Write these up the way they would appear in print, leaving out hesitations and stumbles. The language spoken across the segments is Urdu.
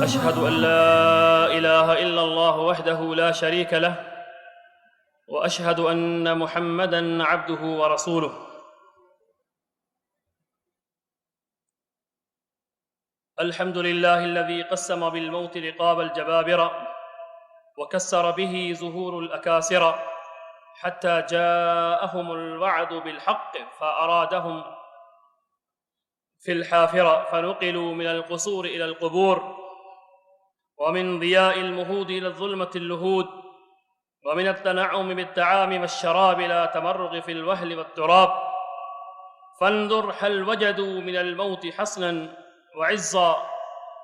أشهد أن لا إله إلا الله وحده لا شريك له وأشهد أن محمدًا عبده ورسوله. الحمد لله الذي قسم بالموت رقاب الجبابرة وكسر به زهور الأكاسرة حتى جاءهم الوعد بالحق فأرادهم في الحافرة فنقلوا من القصور إلى القبور ومن ضياء المهود إلى الظلمة اللهود ومن التنعم بالطعام والشراب إلى تمرغ في الوهل والتراب. فانظر هل وجدوا من الموت حصنا وعزا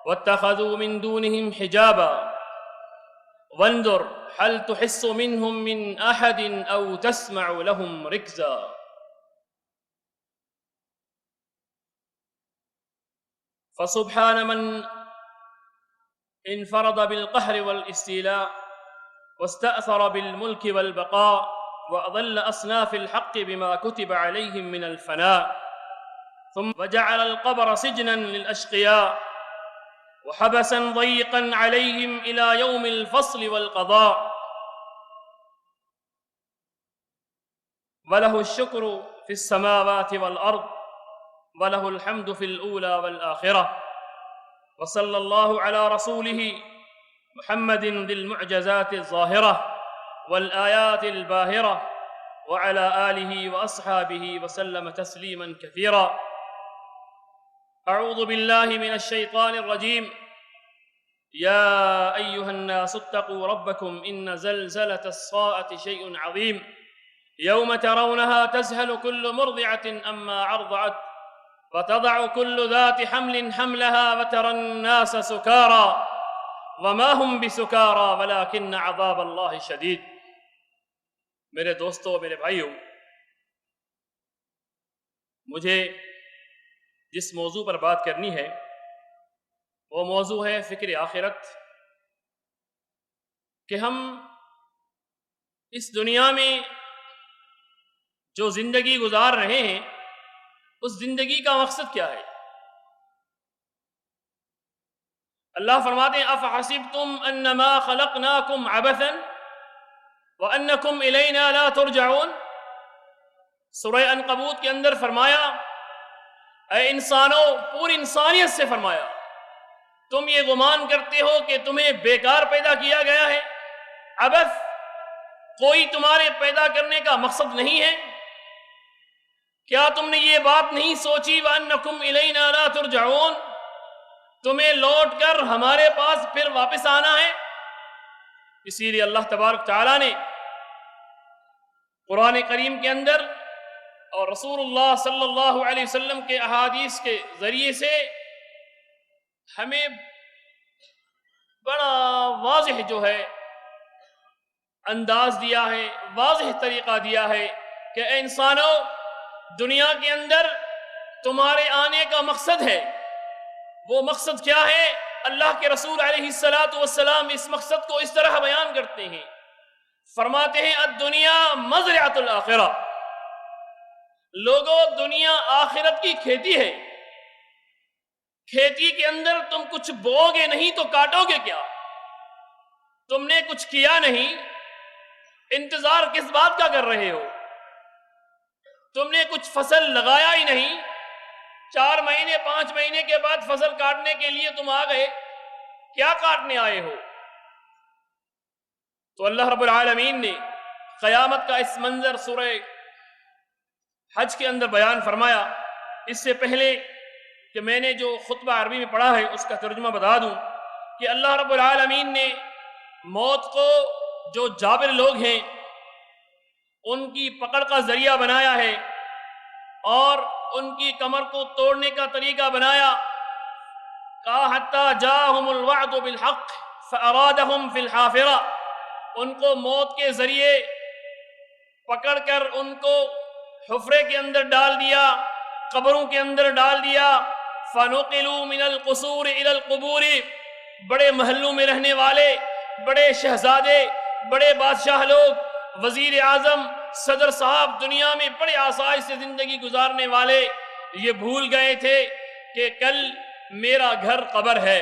واتخذوا من دونهم حجابا، وانظر هل تحس منهم من أحد أو تسمع لهم ركزا. فسبحان من انفرد بالقهر والاستيلاء واستأثر بالملك والبقاء وأضل أصناف الحق بما كتب عليهم من الفناء، ثم وجعل القبر سجنا للأشقياء وحبسا ضيقا عليهم إلى يوم الفصل والقضاء. وله الشكر في السماوات والأرض وله الحمد في الأولى والآخرة. وصلى الله على رسوله محمد ذي المعجزات الظاهرة والآيات الباهرة وعلى آله وأصحابه وسلم تسليما كثيرا. أعوذ بالله من الشيطان الرجيم. يا أيها الناس اتقوا ربكم إن زلزلة الساعة شيء عظيم يوم ترونها تذهل كل مرضعة أما أرضعت وتضع كل ذات حمل حملها وترى الناس سكارى وما هم بسكارى ولكن عذاب اللہ شدید. میرے دوستو، میرے بھائیو، مجھے جس موضوع پر بات کرنی ہے وہ موضوع ہے فکر آخرت، کہ ہم اس دنیا میں جو زندگی گزار رہے ہیں اس زندگی کا مقصد کیا ہے. اللہ فرماتے ہیں افحسبتم انما خلقناکم عبثا وانکم الینا لا ترجعون. سورہ عنکبوت کے اندر فرمایا، اے انسانوں، پوری انسانیت سے فرمایا، تم یہ گمان کرتے ہو کہ تمہیں بیکار پیدا کیا گیا ہے. عبث، کوئی تمہارے پیدا کرنے کا مقصد نہیں ہے. کیا تم نے یہ بات نہیں سوچی وَأَنَّكُمْ إِلَيْنَا لَا تُرْجَعُونَ، تمہیں لوٹ کر ہمارے پاس پھر واپس آنا ہے. اسی لیے اللہ تبارک تعالیٰ نے قرآن کریم کے اندر اور رسول اللہ صلی اللہ علیہ وسلم کے احادیث کے ذریعے سے ہمیں بڑا واضح جو ہے انداز دیا ہے، واضح طریقہ دیا ہے کہ اے انسانوں، دنیا کے اندر تمہارے آنے کا مقصد ہے. وہ مقصد کیا ہے؟ اللہ کے رسول علیہ السلام اس مقصد کو اس طرح بیان کرتے ہیں، فرماتے ہیں الدنیا مزرعۃ الآخرہ. لوگوں، دنیا آخرت کی کھیتی ہے. کھیتی کے اندر تم کچھ بو گے نہیں تو کاٹو گے کیا؟ تم نے کچھ کیا نہیں، انتظار کس بات کا کر رہے ہو؟ تم نے کچھ فصل لگایا ہی نہیں، 4 مہینے 5 مہینے کے بعد فصل کاٹنے کے لیے تم آ گئے. کیا کاٹنے آئے ہو؟ تو اللہ رب العالمین نے قیامت کا اس منظر سورہ حج کے اندر بیان فرمایا. اس سے پہلے کہ میں نے جو خطبہ عربی میں پڑھا ہے اس کا ترجمہ بتا دوں کہ اللہ رب العالمین نے موت کو جو جابر لوگ ہیں ان کی پکڑ کا ذریعہ بنایا ہے اور ان کی کمر کو توڑنے کا طریقہ بنایا. کہا حتی جاءہم الوعد بالحق فارادہم فی الحافرہ، ان کو موت کے ذریعے پکڑ کر ان کو حفرے کے اندر ڈال دیا، قبروں کے اندر ڈال دیا. فنقلوا من القصور الى القبور، بڑے محلوں میں رہنے والے، بڑے شہزادے، بڑے بادشاہ لوگ، وزیر اعظم، صدر صاحب، دنیا میں بڑے آسائش سے زندگی گزارنے والے یہ بھول گئے تھے کہ کل میرا گھر قبر ہے.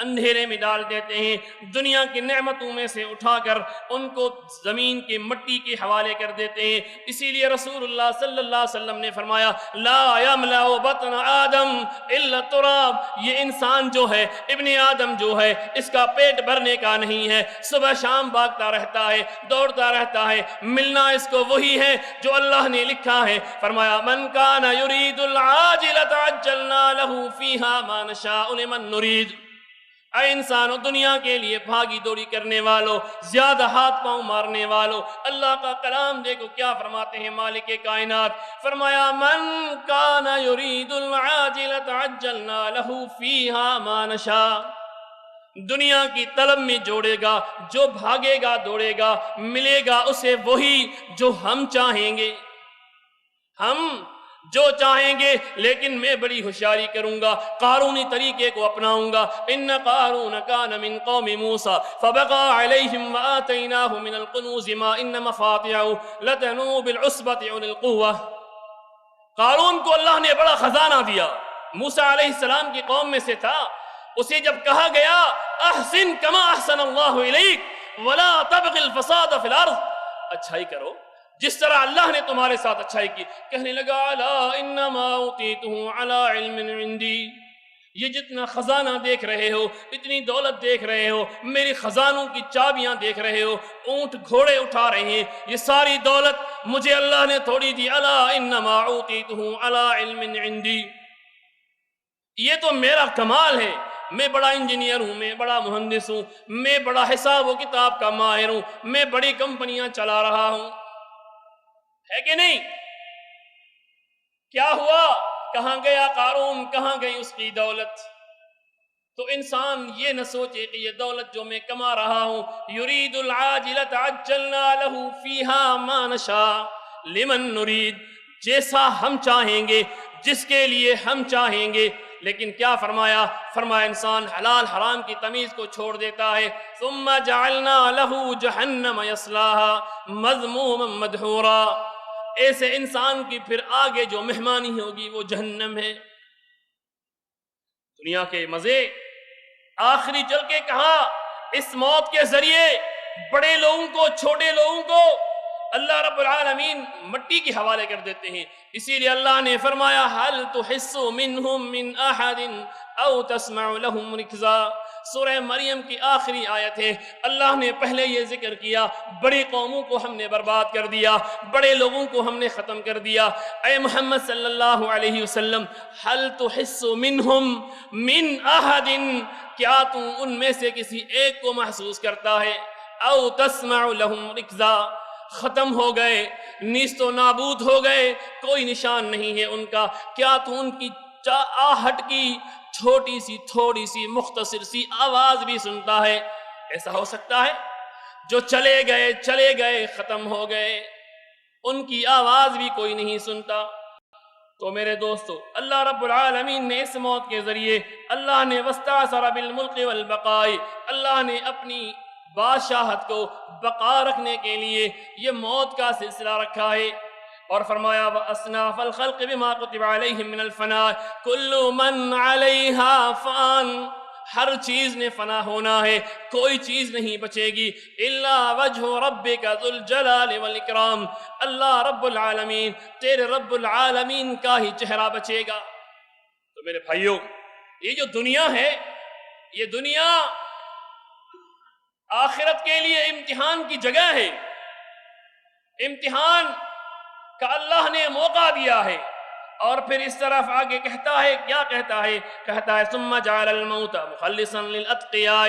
اندھیرے میں ڈال دیتے ہیں، دنیا کی نعمتوں میں سے اٹھا کر ان کو زمین کی مٹی کے حوالے کر دیتے ہیں۔ اسی لیے رسول اللہ صلی اللہ علیہ وسلم نے فرمایا لا یملأ بطن آدم الا التراب، یہ انسان جو ہے، ابن آدم جو ہے، اس کا پیٹ بھرنے کا نہیں ہے، صبح شام بھاگتا رہتا ہے، دوڑتا رہتا ہے، ملنا اس کو وہی ہے جو اللہ نے لکھا ہے۔ فرمایا من کان یرید العاجلۃ عجلنا له فیہا ما نشاء لمن نرید۔ اے انسانوں، دنیا کے لیے بھاگی دوڑی کرنے والوں، زیادہ ہاتھ پاؤں مارنے والوں، اللہ کا کلام دیکھو کیا فرماتے ہیں مالک کائنات۔ فرمایا من کان یرید العاجلۃ عجلنا له فیہا ما نشاء، دنیا کی طلب میں جوڑے گا، جو بھاگے گا دوڑے گا، ملے گا اسے وہی جو ہم چاہیں گے، ہم جو چاہیں گے۔ لیکن میں بڑی ہوشیاری کروں گا، قارونی طریقے کو اپناؤں گا۔ ان قارون کان من قوم موسیٰ فبغى علیہم وآتیناہ من الکنوز ما ان مفاتحہ لتنوء بالعصبۃ اولي القوہ۔ قارون کو اللہ نے بڑا خزانہ دیا، موسیٰ علیہ السلام کی قوم میں سے تھا۔ اسے جب کہا گیا احسن کما احسن اللہ الیک ولا تبغ الفساد فی الارض، اچھائی کرو جس طرح اللہ نے تمہارے ساتھ اچھائی کی، کہنے لگا الا انما اوتیتہ علی علم عندی، یہ جتنا خزانہ دیکھ رہے ہو، اتنی دولت دیکھ رہے ہو، میری خزانوں کی چابیاں دیکھ رہے ہو، اونٹ گھوڑے اٹھا رہے ہیں، یہ ساری دولت مجھے اللہ نے تھوڑی دی، الا انما اوتیتہ علی علم عندی، یہ تو میرا کمال ہے، میں بڑا انجینئر ہوں، میں بڑا مہندس ہوں، میں بڑا حساب و کتاب کا ماہر ہوں، میں بڑی کمپنیاں چلا رہا ہوں، ہے کہ نہیں؟ کیا ہوا؟ کہاں گیا قارون؟ کہاں گئی اس کی دولت؟ تو انسان یہ نہ سوچے کہ یہ دولت جو میں کما رہا ہوں، یرید العاجلۃ عجلنا له فیہا ما نشاء لمن نرید، جیسا ہم چاہیں گے، جس کے لیے ہم چاہیں گے۔ لیکن کیا فرمایا؟ فرمایا انسان حلال حرام کی تمیز کو چھوڑ دیتا ہے۔ ثم جعلنا له جہنم یصلاها مذموما مدحورا، ایسے انسان کی پھر آگے جو مہمانی ہوگی وہ جہنم ہے۔ دنیا کے مزے آخری چل کے کہا، اس موت کے ذریعے بڑے لوگوں کو، چھوٹے لوگوں کو اللہ رب العالمین مٹی کے حوالے کر دیتے ہیں۔ اسی لیے اللہ نے فرمایا هل تحس منهم من احد او تسمع لهم رکزا، سورہ مریم کی آخری آیت ہے۔ اللہ نے پہلے یہ ذکر کیا، بڑی قوموں کو ہم نے برباد کر دیا، بڑے لوگوں کو ہم نے ختم کر دیا۔ اے محمد صلی اللہ علیہ وسلم، هل تحس منهم من احد، کیا تو ان میں سے کسی ایک کو محسوس کرتا ہے؟ او تسمع لهم رکزا، ختم ہو گئے، نیست و نابود ہو گئے، کوئی نشان نہیں ہے ان کا۔ کیا تو ان کی آہٹ کی چھوٹی سی، تھوڑی سی، مختصر سی آواز بھی سنتا ہے؟ ایسا ہو سکتا ہے؟ جو چلے گئے، ختم ہو گئے، ان کی آواز بھی کوئی نہیں سنتا۔ تو میرے دوستو، اللہ رب العالمین نے اس موت کے ذریعے، اللہ نے واستأثر بالملک والبقاء، اللہ نے اپنی بادشاہت کو بقا رکھنے کے لیے یہ موت کا سلسلہ رکھا ہے۔ اور فرمایا وَأَصْنَافَ الْخَلْقِ بِمَا كُتِبَ عَلَيْهِمْ مِنَ الْفَنَاءِ كُلُّ مَنْ عَلَيْهَا فَانٍ، ہر چیز نے فنا ہونا ہے، کوئی چیز نہیں بچے گی، إِلَّا وَجْهُ رَبِّكَ ذُو الْجَلَالِ وَالْإِكْرَامِ، اللہ رب العالمین، تیرے رب العالمین کا ہی چہرہ بچے گا۔ تو میرے بھائیوں، یہ جو دنیا ہے، یہ دنیا آخرت کے لیے امتحان کی جگہ ہے، امتحان کا اللہ نے موقع دیا ہے۔ اور پھر اس طرف آگے کہتا ہے، کیا کہتا ہے؟ کہتا ہے ثم جعل الموت مخلصا للاتقیاء،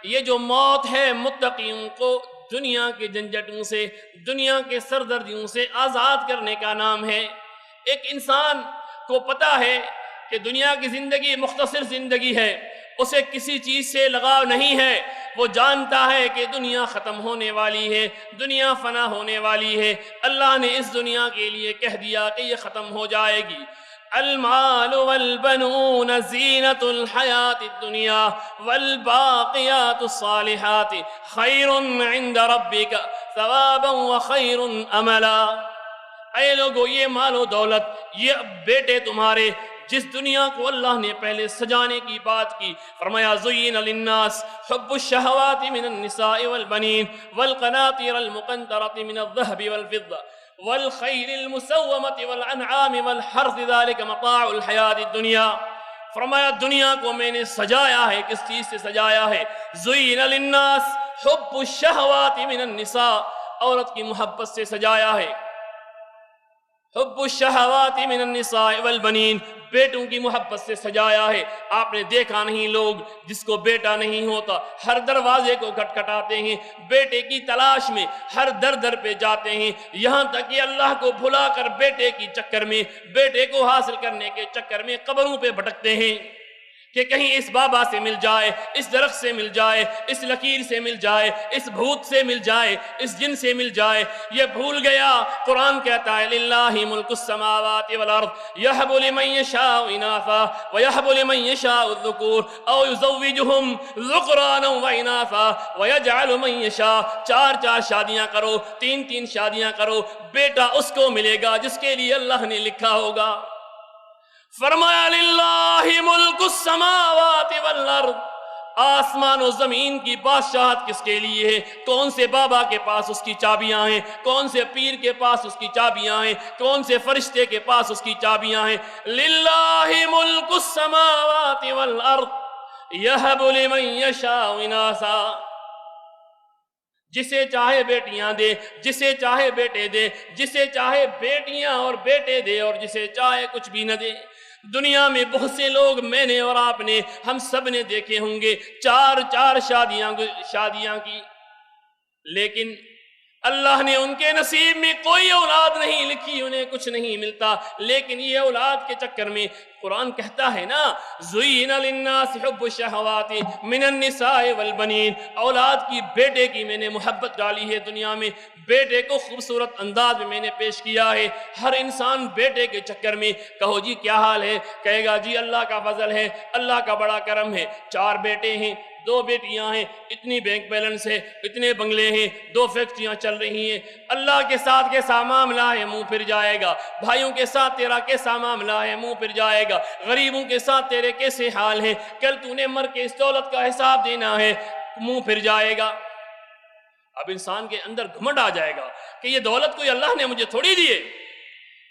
یہ جو موت ہے متقیوں کو دنیا کے جھنجھٹوں سے، دنیا کے سردردیوں سے آزاد کرنے کا نام ہے۔ ایک انسان کو پتا ہے کہ دنیا کی زندگی مختصر زندگی ہے، اسے کسی چیز سے لگاؤ نہیں ہے، وہ جانتا ہے کہ دنیا ختم ہونے والی ہے، دنیا فنا ہونے والی ہے۔ اللہ نے اس دنیا کے لیے کہہ دیا کہ یہ ختم ہو جائے گی۔ المال والبنون زینۃ الحیات الدنیا والباقیات الصالحات خیر عند ربک ثوابا وخیر املا، اے لوگو، یہ مال و دولت، یہ بیٹے تمہارے، جس دنیا کو اللہ نے پہلے سجانے کی بات کی، فرمایا زُيِّنَ لِلنَّاسِ حُبُّ الشَّهَوَاتِ مِنَ النِّسَاءِ وَالْبَنِينَ وَالْقَنَاطِيرِ الْمُقَنطَرَةِ مِنَ الذَّهَبِ وَالْفِضَّةِ وَالْخَيْلِ الْمُسَوَّمَةِ وَالْأَنْعَامِ وَالْحَرْثِ ذَلِكَ مَتَاعُ الْحَيَاةِ الدُّنْيَا۔ فرمایا دنیا کو میں نے سجایا ہے، کس چیز سے سجایا ہے؟ زُيِّنَ لِلنَّاسِ حُبُّ الشَّهَوَاتِ مِنَ النِّسَاءِ، عورت کی محبت سے سجایا ہے۔ حب الشہوات من النساء والبنین، بیٹوں کی محبت سے سجایا ہے۔ آپ نے دیکھا نہیں لوگ جس کو بیٹا نہیں ہوتا ہر دروازے کو کھٹکھٹاتے ہیں، بیٹے کی تلاش میں ہر در پہ جاتے ہیں، یہاں تک کہ اللہ کو بھلا کر بیٹے کی چکر میں، بیٹے کو حاصل کرنے کے چکر میں قبروں پہ بھٹکتے ہیں کہ کہیں اس بابا سے مل جائے، اس درخت سے مل جائے، اس لکیر سے مل جائے، اس بھوت سے مل جائے، اس جن سے مل جائے۔ یہ بھول گیا۔ قرآن کہتا ہے للہ ملک السماوات والارض یہب لمن یشاء اناثا ویہب لمن یشاء الذکور او یزوجہم ذکرانا واناثا ویجعل من یشاء۔ چار شادیاں کرو، تین شادیاں کرو، بیٹا اس کو ملے گا جس کے لیے اللہ نے لکھا ہوگا۔ فرمایا للہ ملک السماوات والارض، آسمان و زمین کی بادشاہت کس کے لیے ہے؟ کون سے بابا کے پاس اس کی چابیاں ہیں؟ کون سے پیر کے پاس اس کی چابیاں ہیں؟ کون سے فرشتے کے پاس اس کی چابیاں ہیں؟ للہ ملک السماوات والارض یہب لمن یشاء اناثا، جسے چاہے بیٹیاں دے، جسے چاہے بیٹے دے، جسے چاہے بیٹیاں اور بیٹے دے، اور جسے چاہے کچھ بھی نہ دے۔ دنیا میں بہت سے لوگ میں نے اور آپ نے، ہم سب نے دیکھے ہوں گے چار شادیاں کی، لیکن اللہ نے ان کے نصیب میں کوئی اولاد نہیں لکھی، انہیں کچھ نہیں ملتا۔ لیکن یہ اولاد کے چکر میں قرآن کہتا ہے نا زُيِّنَ لِلنَّاسِ حُبُّ الشَّهَوَاتِ مِنَ النِّسَاءِ وَالْبَنِينَ، اولاد کی، بیٹے کی میں نے محبت ڈالی ہے دنیا میں، بیٹے کو خوبصورت انداز میں نے پیش کیا ہے۔ ہر انسان بیٹے کے چکر میں، کہو جی کیا حال ہے، کہے گا جی اللہ کا فضل ہے، اللہ کا بڑا کرم ہے، 4 بیٹے ہیں، 2 بیٹیاں ہیں، اتنی بینک بیلنس ہے، اتنے بنگلے ہیں، 2 فیکٹریاں چل رہی ہیں۔ اللہ کے ساتھ کیسا معاملہ ہے، منہ پھر جائے گا۔ بھائیوں کے ساتھ تیرا کیسا معاملہ ہے، منہ پھر جائے گا۔ غریبوں کے ساتھ تیرے کیسے حال ہیں، کل تو نے مر کے اس دولت کا حساب دینا ہے، منہ پھر جائے گا۔ اب انسان کے اندر گھمنڈ آ جائے گا کہ یہ دولت کوئی اللہ نے مجھے تھوڑی دیے،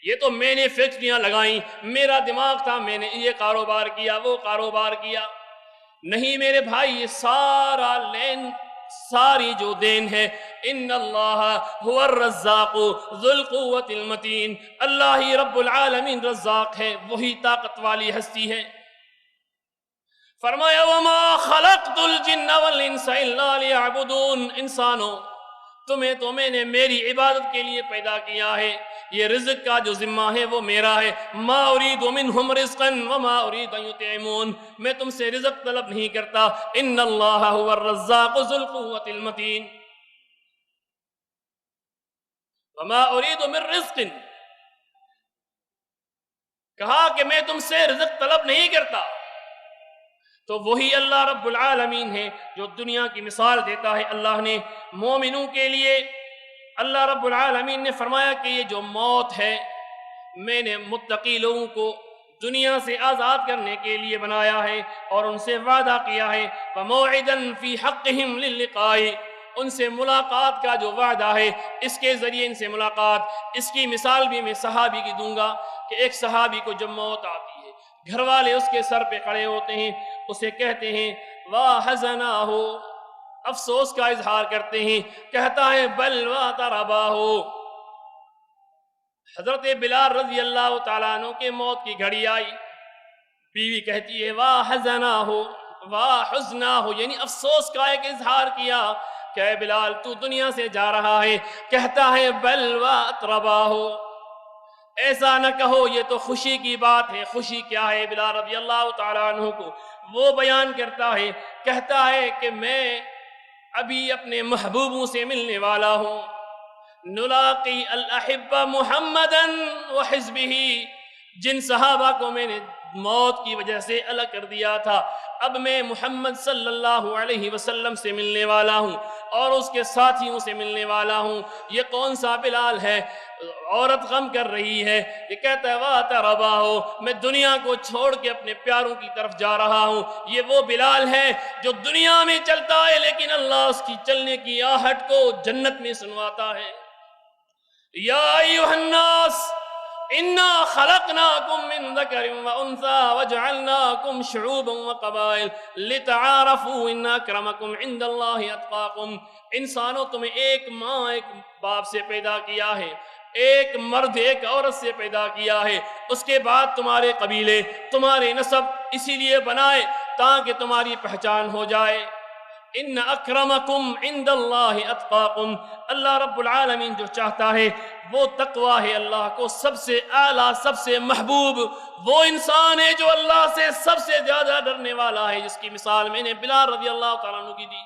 یہ تو میں نے فیکٹریاں لگائیں، میرا دماغ تھا، میں نے یہ کاروبار کیا، وہ کاروبار کیا۔ نہیں میرے بھائی، یہ سارا لین، ساری جو دین ہے، ان اللہ هو الرزاق ذو القوت المتین، اللہ ہی رب العالمین رزاق ہے، وہی طاقت والی ہستی ہے۔ فرمایا وما خلقت الجن والانس الا لیعبدون، انسانوں تمہیں تو میں نے میری عبادت کے لیے پیدا کیا ہے، یہ رزق کا جو ذمہ ہے وہ میرا ہے۔ ما اريد منهم رزقا وما اريد ان يطعمون، میں تم سے رزق طلب نہیں کرتا۔ ان اللہ هو الرزاق ذو القوت المتین، وما اريد من رزق، کہا کہ میں تم سے رزق طلب نہیں کرتا۔ تو وہی اللہ رب العالمین ہے جو دنیا کی مثال دیتا ہے۔ اللہ نے مومنوں کے لیے، اللہ رب العالمین نے فرمایا کہ یہ جو موت ہے، میں نے متقی لوگوں کو دنیا سے آزاد کرنے کے لیے بنایا ہے اور ان سے وعدہ کیا ہے وَمَوْعِدًا فِي حَقِّهِمْ لِلِّقَاءِ، ان سے ملاقات کا جو وعدہ ہے، اس کے ذریعے ان سے ملاقات۔ اس کی مثال بھی میں صحابی کی دوں گا کہ ایک صحابی کو جب موت آتی ہے، گھر والے اس کے سر پہ کھڑے ہوتے ہیں، اسے کہتے ہیں وَحَزَنَاهُ، افسوس کا اظہار کرتے ہیں، کہتا ہے بل وَتَرَبَاهُ۔ حضرت بلال رضی اللہ تعالیٰ عنہ کے موت کی گھڑی آئی، بیوی کہتی ہے وَحَزَنَاهُ وَحُزْنَاهُ، یعنی افسوس کا ایک اظہار کیا کہ اے بلال تو دنیا سے جا رہا ہے، کہتا ہے بل وَتَرَبَاهُ، ایسا نہ کہو یہ تو خوشی کی بات ہے۔ خوشی کیا ہے؟ بلال رضی اللہ تعالیٰ عنہ کو وہ بیان کرتا ہے، کہتا ہے کہ میں ابھی اپنے محبوبوں سے ملنے والا ہوں، نلاقی الاحبہ محمدا وحزبہ، جن صحابہ کو میں نے موت کی وجہ سے الگ کر دیا تھا، اب میں محمد صلی اللہ علیہ وسلم سے ملنے والا ہوں اور اس کے ساتھیوں سے ملنے والا ہوں۔ یہ کون سا بلال ہے؟ عورت غم کر رہی ہے، یہ کہتا ہے واہ تربا ہو، میں دنیا کو چھوڑ کے اپنے پیاروں کی طرف جا رہا ہوں۔ یہ وہ بلال ہے جو دنیا میں چلتا ہے لیکن اللہ اس کی چلنے کی آہٹ کو جنت میں سنواتا ہے۔ یا ایھا الناس انا خلقناکم من ذکر وانثی وجعلناکم شعوبا وقبائل لتعارفوا ان اکرمکم عند اللہ اتقاکم۔ انسانوں، تمہیں ایک ماں ایک باپ سے پیدا کیا ہے، ایک مرد ایک عورت سے پیدا کیا ہے، اس کے بعد تمہارے قبیلے تمہارے نسب اسی لیے بنائے تاکہ تمہاری پہچان ہو جائے۔ ان اکرمکم عند اللہ اتقاکم، اللہ رب العالمین جو چاہتا ہے وہ تقوی ہے، اللہ کو سب سے اعلیٰ سب سے محبوب وہ انسان ہے جو اللہ سے سب سے زیادہ ڈرنے والا ہے، جس کی مثال میں نے بلال رضی اللہ تعالیٰ عنہ کی دی۔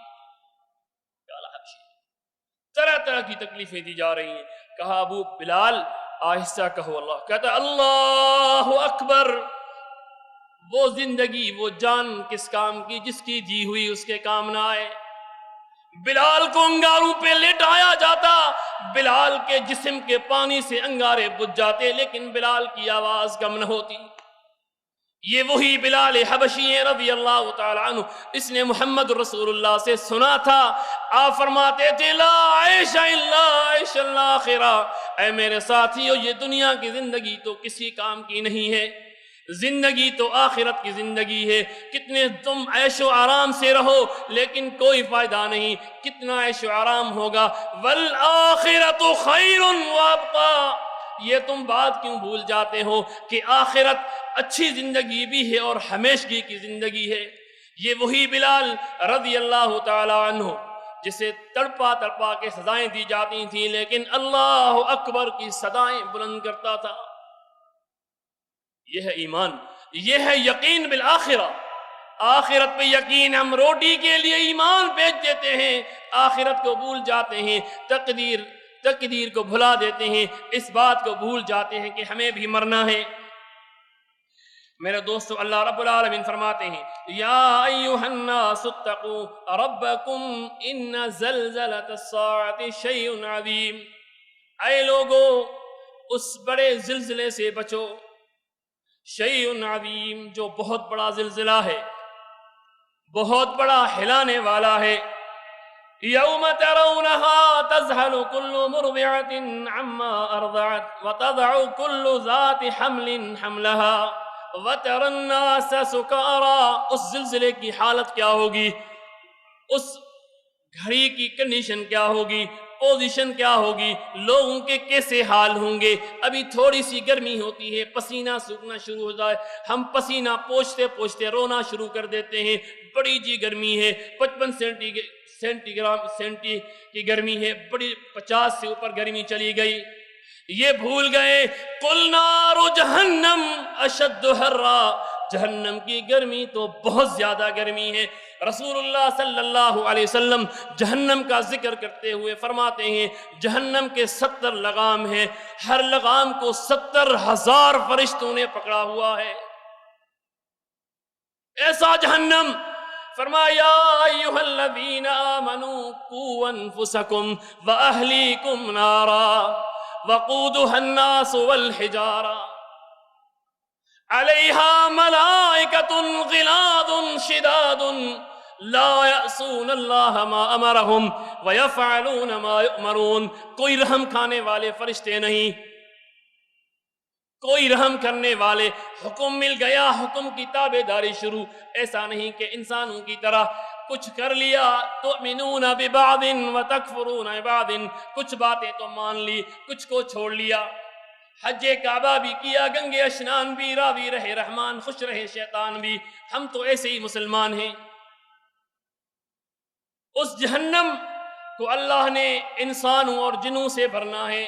طرح طرح کی تکلیفیں دی جا رہی ہیں، کہا ابو بلال آہستہ کہو، اللہ کہتا اللہ اکبر۔ وہ زندگی وہ جان کس کام کی جس کی دی ہوئی اس کے کام نہ آئے۔ بلال کو انگاروں پہ لٹایا جاتا، بلال کے جسم کے پانی سے انگارے بجھ جاتے لیکن بلال کی آواز کم نہ ہوتی۔ یہ وہی بلال حبشی ہے رضی اللہ تعالی عنہ، اس نے محمد رسول اللہ سے سنا تھا، آپ فرماتے تھے لا عیش الا عیش الاخرہ، اے میرے ساتھیو یہ دنیا کی زندگی تو کسی کام کی نہیں ہے، زندگی تو آخرت کی زندگی ہے۔ کتنے تم عیش و آرام سے رہو لیکن کوئی فائدہ نہیں، کتنا عیش و آرام ہوگا، والآخرۃ خیر وابقی، یہ تم بات کیوں بھول جاتے ہو کہ آخرت اچھی زندگی بھی ہے اور ہمیشگی کی زندگی ہے۔ یہ وہی بلال رضی اللہ تعالی عنہ جسے تڑپا تڑپا کے سزائیں دی جاتی تھیں لیکن اللہ اکبر کی صدائیں بلند کرتا تھا۔ یہ ہے ایمان، یہ ہے یقین بالآخرہ، آخرت پہ یقین۔ ہم روٹی کے لیے ایمان بیچ دیتے ہیں، آخرت کو بھول جاتے ہیں، تقدیر کو بھلا دیتے ہیں، اس بات کو بھول جاتے ہیں کہ ہمیں بھی مرنا ہے۔ میرے دوستو، اللہ رب العالمین فرماتے ہیں یا ایھا الناس اتقوا ربکم ان زلزلۃ الساعۃ شیء عظیم، اے لوگو اس بڑے زلزلے سے بچو، شیء عظیم جو بہت بڑا زلزلہ ہے، بہت بڑا ہلانے والا ہے۔ یوم ترونها تذہل کل مرضعۃ عما ارضعت وتضع کل ذات حمل حملها وَتَرَى النَّاسَ سُكَارَى، اس زلزلے کی حالت کیا ہوگی، اس گھڑی کی کنڈیشن کیا ہوگی، پوزیشن کیا ہوگی، لوگوں کے کیسے حال ہوں گے۔ ابھی تھوڑی سی گرمی ہوتی ہے، پسینہ سوکھنا شروع ہو جائے، ہم پسینہ پوچھتے پوچھتے رونا شروع کر دیتے ہیں، بڑی جی گرمی ہے، 55 سینٹی کی گرمی ہے، بڑی 50 سے اوپر گرمی چلی گئی، یہ بھول گئے قُلْ نَارُ جہنم اشد حرا، جہنم کی گرمی تو بہت زیادہ گرمی ہے۔ رسول اللہ صلی اللہ علیہ وسلم جہنم کا ذکر کرتے ہوئے فرماتے ہیں جہنم کے 70 لغام ہیں، ہر لغام کو 70,000 فرشتوں نے پکڑا ہوا ہے، ایسا جہنم۔ فرمایا ایھا الذین آمنوا قوا انفسکم واہلیکم نارا وقودها الناس والحجارہ علیہا ملائکۃ غلاظ شداد لا یعصون اللہ ما امرہم ویفعلون ما یؤمرون۔ کوئی رحم کھانے والے فرشتے نہیں، کوئی رحم کرنے والے، حکم مل گیا حکم کی تابع داری شروع، ایسا نہیں کہ انسانوں کی طرح کچھ کر لیا، تؤمنون ببعض وتکفرون ببعض، کچھ باتیں تو مان لی کچھ کو چھوڑ لیا، حج کعبہ بھی کیا، گنگے اشنان بھی، راضی رہے رحمان خوش رہے شیطان بھی، ہم تو ایسے ہی مسلمان ہیں۔ اس جہنم کو اللہ نے انسانوں اور جنوں سے بھرنا ہے،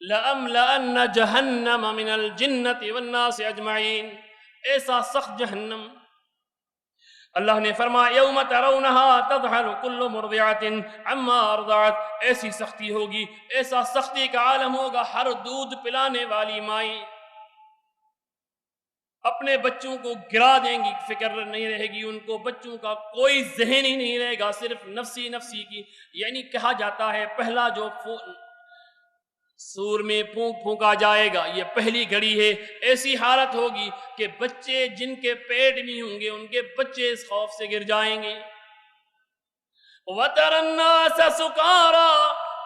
لَأَمْلَأَنَّ جَهَنَّمَ مِنَ الْجِنَّةِ وَالنَّاسِ اجمعین، ایسا سخت جہنم۔ اللہ نے فرمایا یوم ترونہا تذہل کل مرضعۃ عما ارضعت، ایسی سختی ہوگی، ایسا سختی کا عالم ہوگا، ہر دودھ پلانے والی مائیں اپنے بچوں کو گرا دیں گی، فکر نہیں رہے گی ان کو، بچوں کا کوئی ذہن ہی نہیں رہے گا، صرف نفسی نفسی کی، یعنی کہا جاتا ہے پہلا جو سور میں پھونک پھونکا جائے گا، یہ پہلی گھڑی ہے۔ ایسی حالت ہوگی کہ بچے جن کے پیٹ میں ہوں گے ان کے بچے اس خوف سے گر جائیں گے۔ وَتَرَى النَّاسَ سُكَارَى،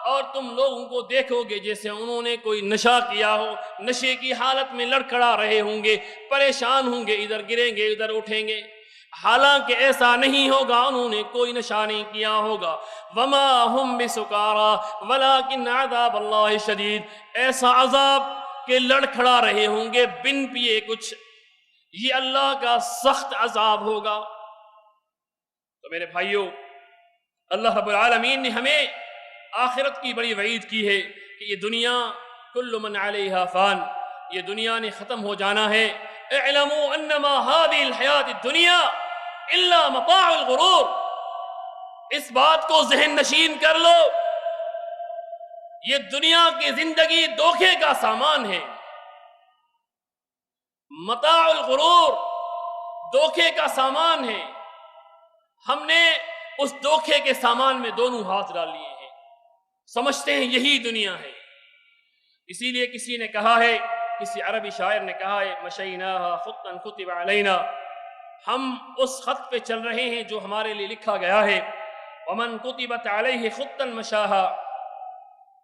اور تم لوگوں کو دیکھو گے جیسے انہوں نے کوئی نشہ کیا ہو، نشے کی حالت میں لڑکھڑا رہے ہوں گے، پریشان ہوں گے، ادھر گریں گے ادھر اٹھیں گے، حالانکہ ایسا نہیں ہوگا، انہوں نے کوئی نشہ نہیں کیا ہوگا۔ وَمَا هُمْ بِسُكَارَى وَلَكِنْ عَذَابَ اللَّهِ شَدِيدٌ، ایسا عذاب کہ لڑکھڑا رہے ہوں گے بن پیے کچھ، یہ اللہ کا سخت عذاب ہوگا۔ تو میرے بھائیوں، اللہ رب العالمین نے ہمیں آخرت کی بڑی وعید کی ہے کہ یہ دنیا کل من علیہا فان، یہ دنیا نے ختم ہو جانا ہے۔ اعلموا انما هذه الحیات الدنیا الا متاع الغرور، اس بات کو ذہن نشین کر لو، یہ دنیا کی زندگی دھوکے کا سامان ہے۔ متاع الغرور، دھوکے کا سامان ہے۔ ہم نے اس دھوکے کے سامان میں دونوں ہاتھ ڈال لیے ہیں، سمجھتے ہیں یہی دنیا ہے۔ اسی لیے کسی نے کہا ہے، کسی عربی شاعر نے کہا ہے، مشیناہا خطا کتب علینا، ہم اس خط پہ چل رہے ہیں جو ہمارے لیے لکھا گیا ہے۔ ومن کتبت علیہ خطا مشاہا،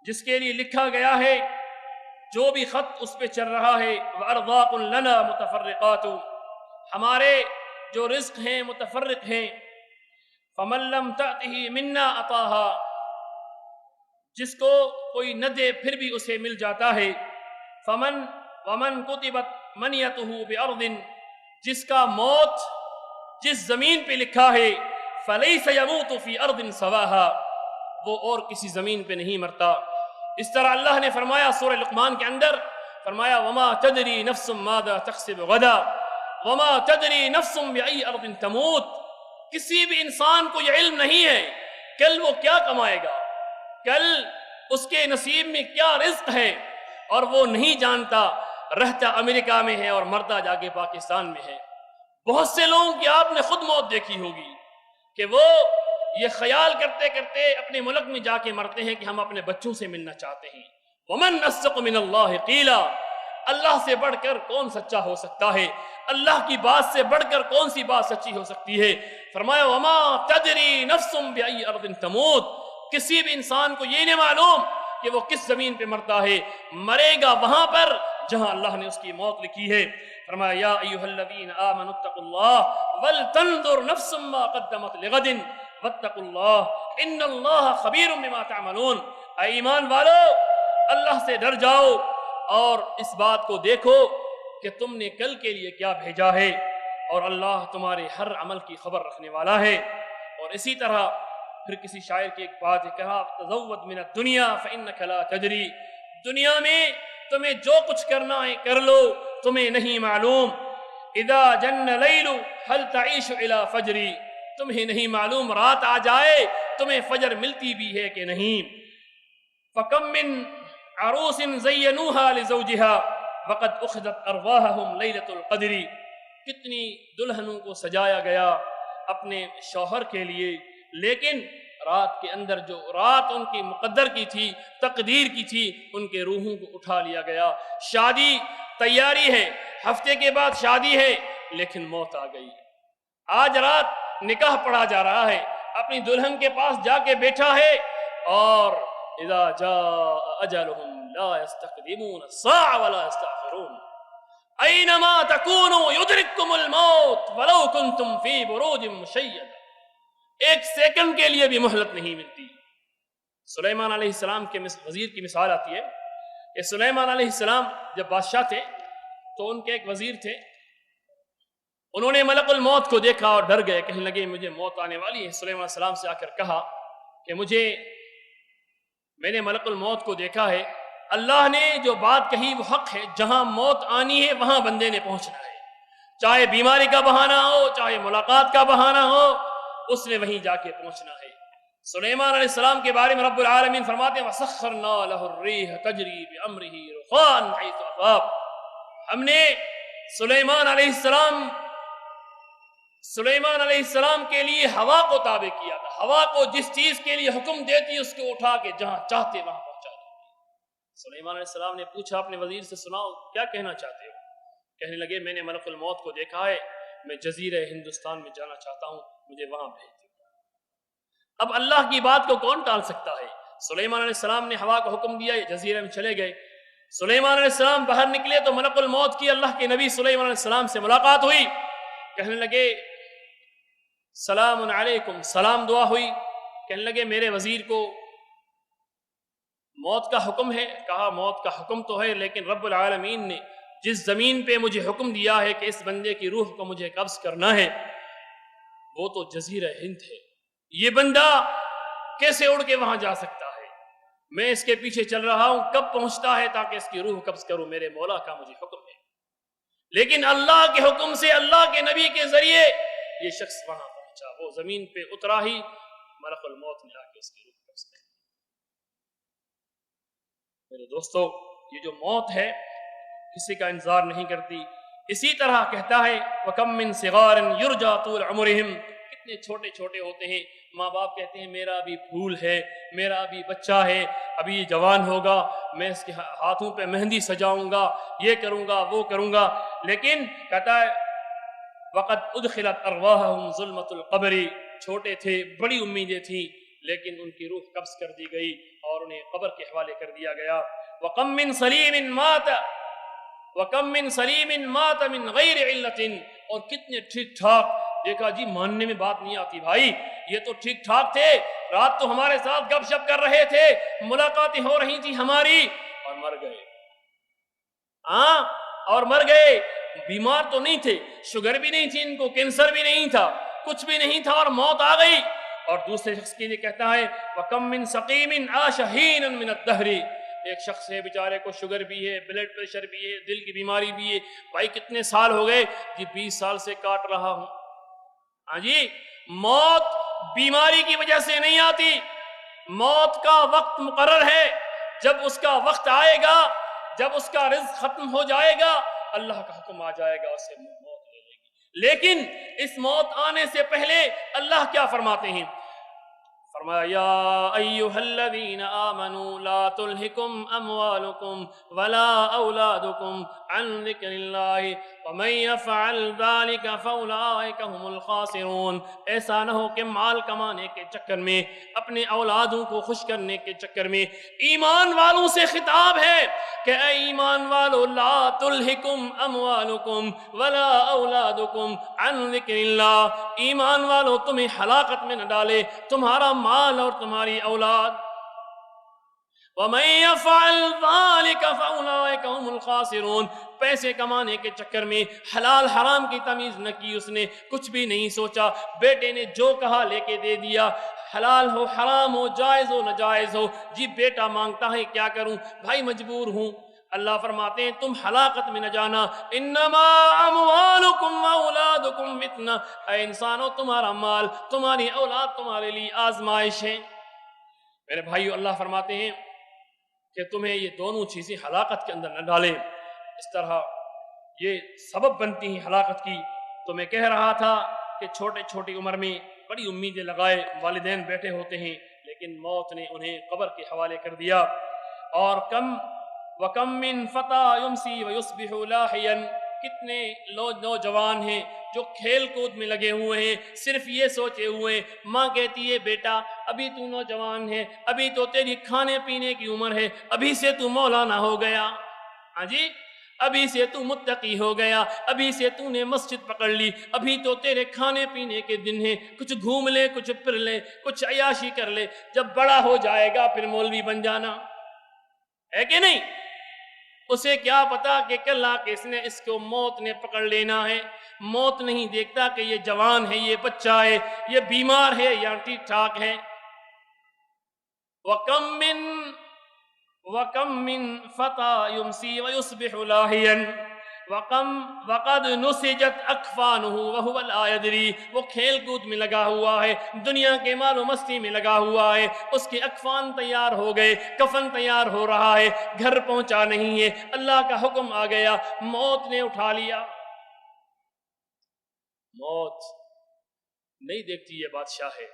جس کے لیے لکھا گیا ہے جو بھی خط اس پہ چل رہا ہے۔ وارزاق لنا متفرقات، ہمارے جو رزق ہیں متفرق ہیں۔ فمن لم تأتہ منا عطاہا، جس کو کوئی نہ دے پھر بھی اسے مل جاتا ہے۔ ومن کتبت منیتہ بأرض، جس کا موت جس زمین پہ لکھا ہے، فلیس یموت فی ارض سواہا، وہ اور کسی زمین پہ نہیں مرتا۔ اس طرح اللہ نے فرمایا سورہ لقمان کے اندر، فرمایا وما تدری نفس ماذا تکسب غدا وما تدری نفس بأی ارض تموت، کسی بھی انسان کو یہ علم نہیں ہے کل وہ کیا کمائے گا، کل اس کے نصیب میں کیا رزق ہے، اور وہ نہیں جانتا، رہتا امریکہ میں ہے اور مرتا جا کے پاکستان میں ہے۔ بہت سے لوگوں کی آپ نے خود موت دیکھی ہوگی کہ وہ یہ خیال کرتے کرتے اپنے ملک میں جا کے مرتے ہیں کہ ہم اپنے بچوں سے ملنا چاہتے ہیں۔ ومن اصدق من اللہ قیلا، اللہ سے بڑھ کر کون سچا ہو سکتا ہے، اللہ کی بات سے بڑھ کر کون سی بات سچی ہو سکتی ہے۔ فرمایا وما تدری نفس بأی ارض تموت، کسی بھی انسان کو یہ نہیں معلوم کہ وہ کس زمین پہ مرتا ہے، مرے گا وہاں پر جہاں اللہ نے اس کی موت لکھی ہے۔ فرمایا یا ایھا الذین آمنوا اتقوا اللہ ولتنظر نفس ما قدمت لغد واتقوا اللہ ان اللہ خبیر بما تعملون، اے ایمان والو اللہ سے ڈر جاؤ اور اس بات کو دیکھو کہ تم نے کل کے لیے کیا بھیجا ہے، اور اللہ تمہارے ہر عمل کی خبر رکھنے والا ہے۔ اور اسی طرح پھر کسی شاعر کی ایک بات ہے، کہا تزود من الدنیا فانک لا تدری، دنیا میں تمہیں جو کچھ کرنا ہے کر لو، تمہیں نہیں معلوم۔ اذا جن لیل هل تعیش الى فجری، تمہیں نہیں معلوم رات آ جائے تمہیں فجر ملتی بھی ہے کہ نہیں۔ فکم من عروس زینوها لزوجها وقد اخذت ارواحهم لیلۃ القدر، کتنی دلہنوں کو سجایا گیا اپنے شوہر کے لیے، لیکن رات کے اندر جو رات ان کی مقدر کی تھی، تقدیر کی تھی، ان کے روحوں کو اٹھا لیا گیا۔ شادی تیاری ہے، ہفتے کے بعد شادی ہے، لیکن موت آ گئی۔ آج رات نکاح پڑھا جا رہا ہے، اپنی دلہن کے پاس جا کے بیٹھا ہے، اور اذا جاء اجلهم لا يستقدمون الساعة ولا يستأخرون، اینما تکونوا یدرککم الموت ولو کنتم فی بروج مشیدہ، ایک سیکنڈ کے لیے بھی مہلت نہیں ملتی۔ سلیمان علیہ السلام کے وزیر کی مثال آتی ہے کہ سلیمان علیہ السلام جب بادشاہ تھے تو ان کے ایک وزیر تھے، انہوں نے ملک الموت کو دیکھا اور ڈر گئے، کہنے لگے مجھے موت آنے والی ہے۔ سلیمان علیہ السلام سے آ کر کہا کہ میں نے ملک الموت کو دیکھا ہے، اللہ نے جو بات کہی وہ حق ہے، جہاں موت آنی ہے وہاں بندے نے پہنچنا ہے، چاہے بیماری کا بہانہ ہو، چاہے ملاقات کا بہانہ ہو، اس نے وہیں جا کے پہنچنا ہے۔ سلیمان علیہ السلام کے بارے میں رب العالمین فرماتے ہیں وَسَخَّرْنَا لَهُ الرِّيحَ تَجْرِي بِأَمْرِهِ رُخَاءً حَيْثُ أَصَابَ، ہم نے سلیمان علیہ السلام کے لیے ہوا کو تابع کیا تھا، ہوا کو جس چیز کے لیے حکم دیتی اس کو اٹھا کے جہاں چاہتے وہاں پہنچا دیتی۔ سلیمان علیہ السلام نے پوچھا اپنے وزیر سے، سناؤ کیا کہنا چاہتے ہو؟ کہنے لگے میں نے ملک الموت کو دیکھا ہے، میں جزیرہ ہندوستان میں جانا چاہتا ہوں، مجھے وہاں بھیج دو۔ اب اللہ کی بات کو کون ٹال سکتا ہے؟ سلیمان علیہ السلام نے ہوا کو حکم دیا، یہ جزیرے میں چلے گئے۔ سلیمان علیہ السلام باہر نکلے تو ملک الموت کی اللہ کے نبی سلیمان علیہ السلام سے ملاقات ہوئی، کہنے لگے سلام علیکم، سلام دعا ہوئی۔ کہنے لگے میرے وزیر کو موت کا حکم ہے؟ کہا موت کا حکم تو ہے، لیکن رب العالمین نے جس زمین پہ مجھے حکم دیا ہے کہ اس بندے کی روح کو مجھے قبض کرنا ہے وہ تو جزیرہ ہند ہے، یہ بندہ کیسے اڑ کے وہاں جا سکتا ہے؟ میں اس کے پیچھے چل رہا ہوں، کب پہنچتا ہے تاکہ اس کی روح قبض کروں، میرے مولا کا مجھے حکم ہے۔ لیکن اللہ کے حکم سے، اللہ کے نبی کے ذریعے یہ شخص وہاں پہنچا، وہ زمین پہ اترا ہی ملک الموت نے آ کے اس کی روح قبض کر۔ میرے دوستو، یہ جو موت ہے کسی کا انتظار نہیں کرتی۔ اسی طرح کہتا ہے وَكَم مِّن صِغَارٍ يُرْجَى طُولُ عُمُرِهِمْ، کتنے چھوٹے چھوٹے ہوتے ہیں، ماں باپ کہتے ہیں میرا ابھی پھول ہے، میرا ابھی بچہ ہے، ابھی یہ جوان ہوگا، میں اس کے ہاتھوں پہ مہندی سجاؤں گا، یہ کروں گا، وہ کروں گا، لیکن کہتا ہے وَقَدْ أُدْخِلَتْ أَرْوَاحُهُمْ ظُلْمَةُ الْقَبْرِ، چھوٹے تھے، بڑی امیدیں تھیں، لیکن ان کی روح قبض کر دی گئی اور انہیں قبر کے حوالے کر دیا گیا۔ وَكَم مِّن سَلِيمٍ مَاتَ وَكَم مِّن سَلِيمٍ مَاتَ مِّن غَيْرِ عِلَّةٍ، اور کتنے ٹھیک ٹھاک، دیکھا جی ماننے میں بات نہیں آتی بھائی، یہ تو ٹھیک ٹھاک تھے، رات تو ہمارے ساتھ گپ شپ کر رہے تھے، ملاقاتیں ہو رہی تھی ہماری، اور مر گئے۔ ہاں، اور مر گئے۔ بیمار تو نہیں تھے، شوگر بھی نہیں تھی ان کو، کینسر بھی نہیں تھا، کچھ بھی نہیں تھا، اور موت آ گئی۔ اور دوسرے شخص کے لیے کہتا ہے وَكَم مِّن سَقِيمٍ عَاشَ حِينًا مِّنَ الدَّهْرِ، ایک شخص ہے بیچارے کو شوگر بھی ہے، بلڈ پریشر بھی ہے، دل کی بیماری بھی ہے، بھائی کتنے سال ہو گئے جی 20 سال سے کاٹ رہا ہوں۔ ہاں جی، موت بیماری کی وجہ سے نہیں آتی، موت کا وقت مقرر ہے، جب اس کا وقت آئے گا، جب اس کا رزق ختم ہو جائے گا، اللہ کا حکم آ جائے گا، اسے موت لے لے گی۔ لیکن اس موت آنے سے پہلے اللہ کیا فرماتے ہیں؟ فرمایا یا ایھا الذین آمنوا لا تلہکم اموالکم ولا اولادکم عن ذکر اللہ ومن یفعل ذلک فاولئک هم الخاسرون، ایسا نہ ہو کہ مال کمانے کے چکر میں، اپنے اولادوں کو خوش کرنے کے چکر میں، ایمان والوں سے خطاب ہے کہ اے ایمان والو لا تلہکم اموالکم ولا اولادکم عن ذکر اللہ، ایمان والو تمہیں ہلاکت میں نہ ڈالے تمہارا مال اور تمہاری اولاد۔ وَمَن يَفْعَلْ ذَلِكَ فَأُولَٰئِكَ هُمُ الْخَاسِرُونَ، پیسے کمانے کے چکر میں حلال حرام کی تمیز نہ کی، اس نے کچھ بھی نہیں سوچا، بیٹے نے جو کہا لے کے دے دیا، حلال ہو حرام ہو جائز ہو ناجائز ہو، جی بیٹا مانگتا ہے کیا کروں بھائی مجبور ہوں۔ اللہ فرماتے ہیں تم ہلاکت میں نہ جانا، انما اموالکم واولادکم فتنہ، اے انسانوں تمہارا مال تمہاری اولاد تمہارے لیے آزمائش ہے۔ میرے بھائیو، اللہ فرماتے ہیں کہ تمہیں یہ دونوں چیزیں ہلاکت کے اندر نہ ڈالیں، اس طرح یہ سبب بنتی ہیں ہلاکت کی۔ تو میں کہہ رہا تھا کہ چھوٹے چھوٹی عمر میں بڑی امیدیں لگائے والدین بیٹھے ہوتے ہیں، لیکن موت نے انہیں قبر کے حوالے کر دیا۔ اور وَكَم مِّن فَتَىٰ يُمْسِي وَيُصْبِحُ لَاحِيًا، کتنے نوجوان ہیں جو کھیل کود میں لگے ہوئے ہیں، صرف یہ سوچے ہوئے ہیں، ماں کہتی ہے بیٹا ابھی تو نوجوان ہے، ابھی تو تیری کھانے پینے کی عمر ہے، ابھی سے تو مولانا ہو گیا، ہاں جی ابھی سے تو متقی ہو گیا، ابھی سے تو نے مسجد پکڑ لی، ابھی تو تیرے کھانے پینے کے دن ہیں، کچھ گھوم لے، کچھ پھر لے، کچھ عیاشی کر لے، جب بڑا ہو جائے گا پھر مولوی بن جانا ہے کہ نہیں؟ اسے کیا پتا کہ کل آ کے اس کو موت نے پکڑ لینا ہے۔ موت نہیں دیکھتا کہ یہ جوان ہے، یہ بچہ ہے، یہ بیمار ہے یا ٹھیک ٹھاک ہے۔ وَكَم مِّن فَتَىٰ يُمْسِي وَيُصْبِحُ لَاهِيًا وَقَدْ نُسِجَتْ أَكْفَانُهُ وَهُوَ لَا يَدْرِي، وہ کھیل کود میں لگا ہوا ہے، دنیا کے مال و مستی میں لگا ہوا ہے، اس کے اکفان تیار ہو گئے، کفن تیار ہو رہا ہے، گھر پہنچا نہیں ہے، اللہ کا حکم آ گیا، موت نے اٹھا لیا۔ موت نہیں دیکھتی یہ بادشاہ ہے،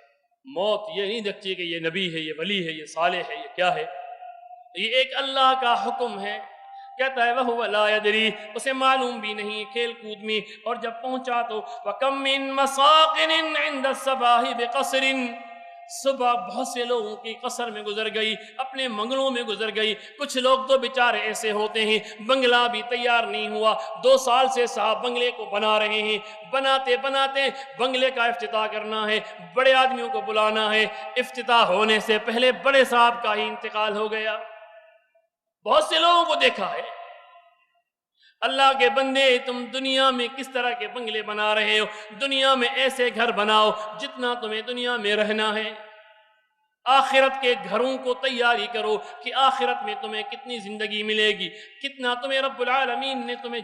موت یہ نہیں دیکھتی کہ یہ نبی ہے، یہ ولی ہے، یہ صالح ہے، یہ کیا ہے۔ یہ ایک اللہ کا حکم ہے. کہتا ہے وَهُوَ لَا يَدْرِي، اسے معلوم بھی نہیں کھیل کود میں. اور جب پہنچا تو وَكَمْ مِن مَسَاقٍ عِنْدَ الصَّبَاحِ بِقَصْرٍ، صبح بہت سے لوگوں کی قصر میں گزر گئی، اپنے بنگلوں میں گزر گئی. کچھ لوگ تو بیچارے ایسے ہوتے ہیں بنگلہ بھی تیار نہیں ہوا، 2 سال سے صاحب بنگلے کو بنا رہے ہیں، بناتے بناتے بنگلے کا افتتاح کرنا ہے، بڑے آدمیوں کو بلانا ہے، افتتاح ہونے سے پہلے بڑے صاحب کا ہی انتقال ہو گیا. بہت سے لوگوں کو دیکھا ہے. اللہ کے بندے، تم دنیا میں کس طرح کے بنگلے بنا رہے ہو؟ دنیا میں ایسے گھر بناؤ جتنا تمہیں دنیا میں رہنا ہے. آخرت کے گھروں کو تیاری کرو کہ آخرت میں تمہیں کتنی زندگی ملے گی، کتنا تمہیں رب العالمین نے تمہیں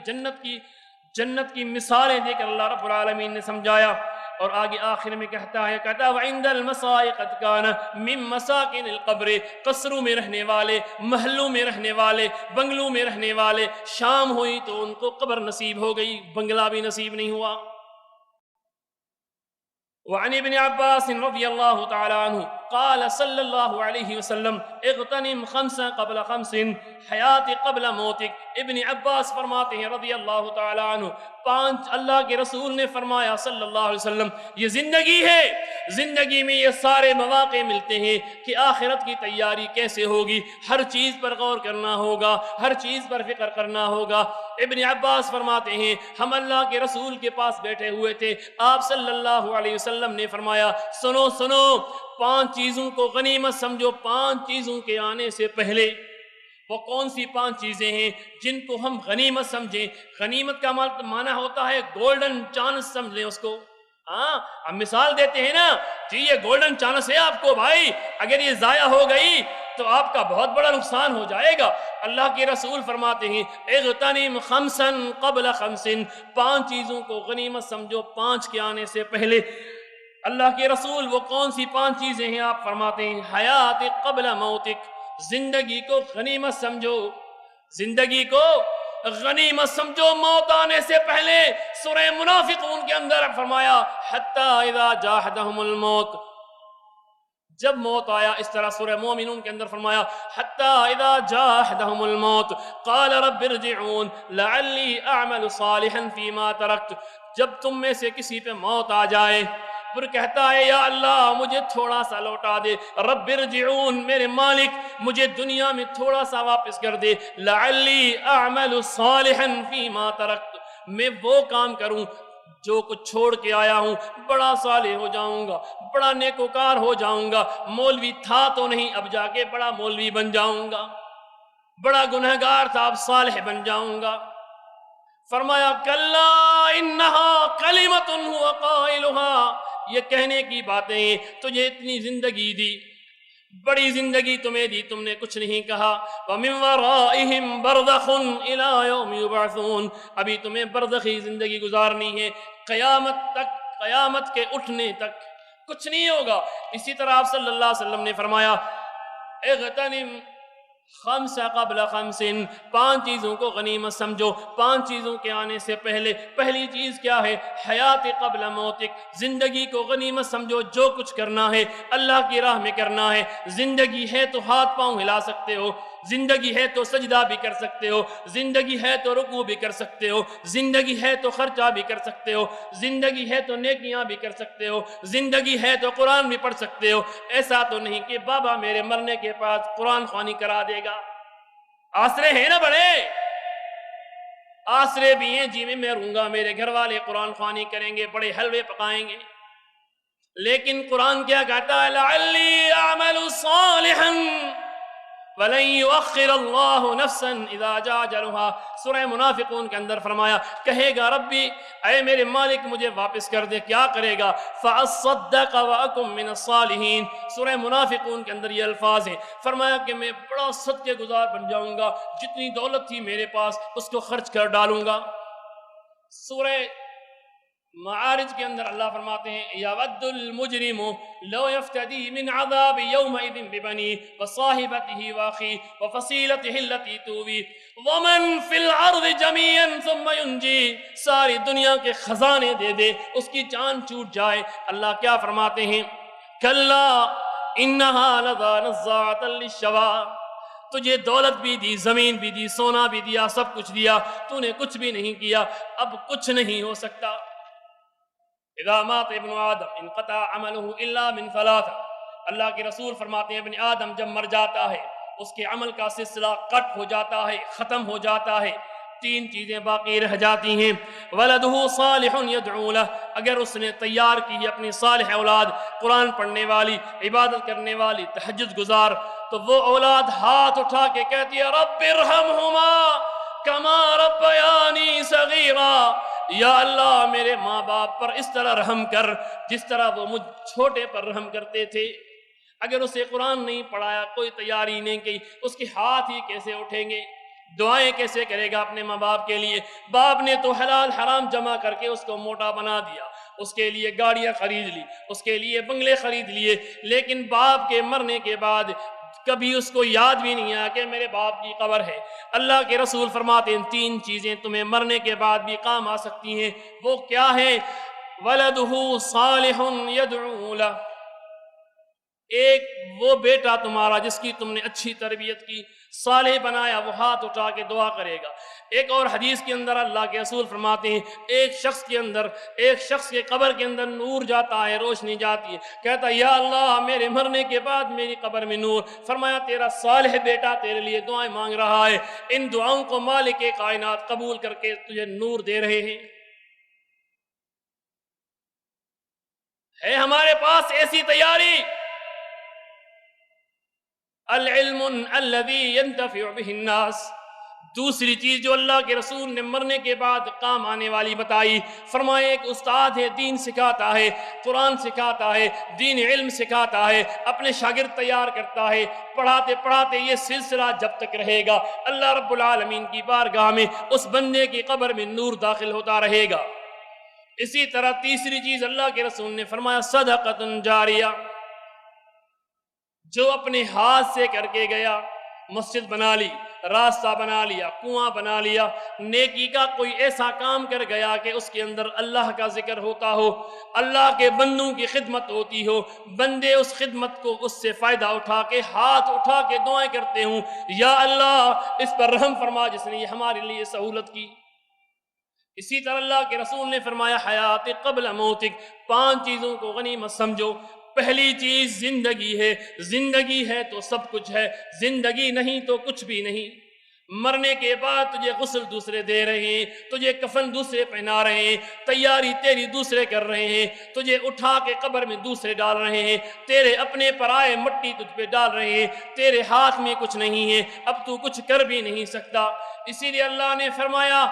جنت کی مثالیں دے کر اللہ رب العالمین نے سمجھایا. اور آگے آخر میں کہتا ہے وَعِنْدَ الْمَسَاءِ قَدْ كَانَ مِن مَسَاكِنِ الْقَبْرِ، قصروں میں رہنے والے، محلوں میں رہنے والے، بنگلوں میں رہنے والے، شام ہوئی تو ان کو قبر نصیب ہو گئی، بنگلہ بھی نصیب نہیں ہوا. وعن ابن عباس رضی اللہ تعالی عنہ قال صلی اللہ علیہ وسلم اغتنم 5 قبل 5 حیات قبل موتک. ابن عباس فرماتے ہیں رضی اللہ تعالی عنہ، 5 اللہ کے رسول نے فرمایا صلی اللہ علیہ وسلم، یہ زندگی ہے، زندگی میں یہ سارے مواقع ملتے ہیں کہ آخرت کی تیاری کیسے ہوگی، ہر چیز پر غور کرنا ہوگا، ہر چیز پر فکر کرنا ہوگا. ابن عباس فرماتے ہیں ہم اللہ کے رسول کے پاس بیٹھے ہوئے تھے، آپ صلی اللہ علیہ وسلم نے فرمایا سنو 5 چیزوں کو غنیمت سمجھو 5 چیزوں کے آنے سے پہلے. وہ کون سی 5 چیزیں ہیں جن کو ہم غنیمت سمجھیں؟ غنیمت کا معنی ہوتا ہے گولڈن چانس سمجھ لیں اس کو. ہم مثال دیتے ہیں نا جی یہ گولڈن چانس ہے آپ کو بھائی، اگر یہ ضائع ہو گئی تو آپ کا بہت بڑا نقصان ہو جائے گا. اللہ کے رسول فرماتے ہیں اغتنم 5 قبل 5، 5 چیزوں کو غنیمت سمجھو 5 کے آنے سے پہلے. اللہ کے رسول وہ کون سی 5 چیزیں ہیں؟ آپ فرماتے ہیں حیات قبل موتک، زندگی کو غنیمت سمجھو، زندگی کو غنیمت سمجھو موت آنے سے پہلے. سورہ منافقون کے اندر فرمایا حتی اذا جاہدہم الموت، جب موت آیا. اس طرح سورہ مومنون کے اندر فرمایا حتی اذا جاہدہم الموت قال رب ارجعون لعلی اعمل صالحا فیما ترکت. جب تم میں سے کسی پہ موت آ جائے پھر کہتا ہے یا اللہ مجھے تھوڑا سا لوٹا دے، رب ارجعون میرے مالک مجھے دنیا میں تھوڑا سا واپس کر دے، لعلی اعمل صالحا فیما ترکت، میں وہ کام کروں جو کچھ چھوڑ کے آیا ہوں، بڑا صالح ہو جاؤں گا، بڑا نیکوکار ہو جاؤں گا. مولوی تھا تو نہیں، اب جا کے بڑا مولوی بن جاؤں گا، بڑا گنہگار تھا اب صالح بن جاؤں گا. فرمایا کلا انہا کلمۃ ہوا قائلہا، یہ کہنے کی باتیں، تجھے اتنی زندگی دی، بڑی زندگی تمہیں دی، تم نے کچھ نہیں کہا. وَمِن وَرَائِهِمْ بَرْزَخٌ إِلَىٰ يَوْمِ يُبْعَثُونَ، ابھی تمہیں برزخی زندگی گزارنی ہے، قیامت تک، قیامت کے اٹھنے تک کچھ نہیں ہوگا. اسی طرح آپ صلی اللہ علیہ وسلم نے فرمایا اغتنم 5 قبل 5، 5 چیزوں کو غنیمت سمجھو 5 چیزوں کے آنے سے پہلے. پہلی چیز کیا ہے؟ حیات قبل موتک، زندگی کو غنیمت سمجھو، جو کچھ کرنا ہے اللہ کی راہ میں کرنا ہے. زندگی ہے تو ہاتھ پاؤں ہلا سکتے ہو، زندگی ہے تو سجدہ بھی کر سکتے ہو، زندگی ہے تو رکوع بھی کر سکتے ہو، زندگی ہے تو خرچہ بھی کر سکتے ہو، زندگی ہے تو نیکیاں بھی کر سکتے ہو، زندگی ہے تو قرآن بھی پڑھ سکتے ہو. ایسا تو نہیں کہ بابا میرے مرنے کے بعد قرآن خوانی کرا دے گا. آسرے ہیں نا بڑے، آسرے بھی ہیں جی میں رہوں گا، میرے گھر والے قرآن خوانی کریں گے، بڑے حلوے پکائیں گے. لیکن قرآن کیا کہتا ہے لعلی اعمل صالحا وَلَن يُؤَخِّرَ اللَّهُ نَفْسًا إِذَا جَاءَ أَجَلُهَا. سورہ منافقون کے اندر فرمایا کہے گا ربی اے میرے مالک مجھے واپس کر دے، کیا کرے گا؟ فَأَصَّدَّقَ وَأَكُن مِّنَ الصَّالِحِينَ. سورہ منافقون کے اندر یہ الفاظ ہیں. فرمایا کہ میں بڑا صدقے گزار بن جاؤں گا، جتنی دولت تھی میرے پاس اس کو خرچ کر ڈالوں گا. سورہ معارج کے اندر اللہ فرماتے ہیں یود المجرم لو یفتدی من عذاب یومئذ ببنیہ وصاحبتہ واخیہ وفصیلتہ التی تؤویہ ومن فی الارض جمیعا ثم ینجی. ساری دنیا کے خزانے دے دے، اس کی جان چھوٹ جائے. اللہ کیا فرماتے ہیں کلا انہا لظی نزاعۃ للشویٰ. تجھے دولت بھی دی، زمین بھی دی، سونا بھی دیا، سب کچھ دیا، تو نے کچھ بھی نہیں کیا، اب کچھ نہیں ہو سکتا۔ اذا مات ابن آدم انقطع عملہ الا من ثلاث، اللہ کے رسول فرماتے ہیں ابن آدم جب مر جاتا ہے اس کے عمل کا سلسلہ کٹ ہو جاتا ہے، ختم ہو جاتا ہے، تین چیزیں باقی رہ جاتی ہیں۔ ولدہ صالح یدعو لہ، اگر اس نے تیار کی ہے اپنی صالح اولاد، قرآن پڑھنے والی، عبادت کرنے والی، تہجد گزار، تو وہ اولاد ہاتھ اٹھا کے کہتی ہے رب ارحمہما کما ربیانی صغیرا، یا اللہ میرے ماں باپ پر اس طرح رحم کر جس طرح وہ مجھ چھوٹے پر رحم کرتے تھے۔ اگر اسے قرآن نہیں پڑھایا، کوئی تیاری نہیں کی، اس کے ہاتھ ہی کیسے اٹھیں گے، دعائیں کیسے کرے گا اپنے ماں باپ کے لیے؟ باپ نے تو حلال حرام جمع کر کے اس کو موٹا بنا دیا، اس کے لیے گاڑیاں خرید لی، اس کے لیے بنگلے خرید لیے، لیکن باپ کے مرنے کے بعد کبھی اس کو یاد بھی نہیں آیا کہ میرے باپ کی قبر ہے۔ اللہ کے رسول فرماتے ہیں تین چیزیں تمہیں مرنے کے بعد بھی کام آ سکتی ہیں، وہ کیا ہے؟ ولدہ صالح یدعو لہ، ایک وہ بیٹا تمہارا جس کی تم نے اچھی تربیت کی، صالح بنایا، وہ ہاتھ اٹھا کے دعا کرے گا۔ ایک اور حدیث کے اندر اللہ کے رسول فرماتے ہیں ایک شخص کے قبر کے اندر نور جاتا ہے، روشنی جاتی ہے، کہتا ہے یا اللہ میرے مرنے کے بعد میری قبر میں نور۔ فرمایا تیرا صالح بیٹا تیرے لیے دعائیں مانگ رہا ہے، ان دعاؤں کو مالک کائنات قبول کر کے تجھے نور دے رہے ہیں۔ ہے ہمارے پاس ایسی تیاری؟ العلم الذي ينتفع به الناس، دوسری چیز جو اللہ کے رسول نے مرنے کے بعد کام آنے والی بتائی، فرمایا ایک استاد ہے، دین سکھاتا ہے، قرآن سکھاتا ہے، دین علم سکھاتا ہے، اپنے شاگرد تیار کرتا ہے، پڑھاتے پڑھاتے یہ سلسلہ جب تک رہے گا اللہ رب العالمین کی بارگاہ میں اس بندے کی قبر میں نور داخل ہوتا رہے گا۔ اسی طرح تیسری چیز اللہ کے رسول نے فرمایا صدقۃ جاریہ، جو اپنے ہاتھ سے کر کے گیا، مسجد بنا لی، راستہ بنا لیا، کنواں بنا لیا، نیکی کا کوئی ایسا کام کر گیا کہ اس کے اندر اللہ کا ذکر ہوتا ہو، اللہ کے بندوں کی خدمت ہوتی ہو، بندے اس خدمت کو اس سے فائدہ اٹھا کے ہاتھ اٹھا کے دعائیں کرتے ہوں یا اللہ اس پر رحم فرما جس نے یہ ہمارے لیے سہولت کی۔ اسی طرح اللہ کے رسول نے فرمایا حیات قبل موتک، 5 چیزوں کو غنیمت سمجھو۔ پہلی چیز زندگی ہے تو سب کچھ ہے، زندگی نہیں تو کچھ بھی نہیں۔ مرنے کے بعد تجھے غسل دوسرے دے رہے ہیں، تجھے کفن دوسرے پہنا رہے ہیں، تیاری تیری دوسرے کر رہے ہیں، تجھے اٹھا کے قبر میں دوسرے ڈال رہے ہیں، تیرے اپنے پرائے مٹی تجھ پہ ڈال رہے ہیں، تیرے ہاتھ میں کچھ نہیں ہے، اب تو کچھ کر بھی نہیں سکتا۔ اسی لیے اللہ نے فرمایا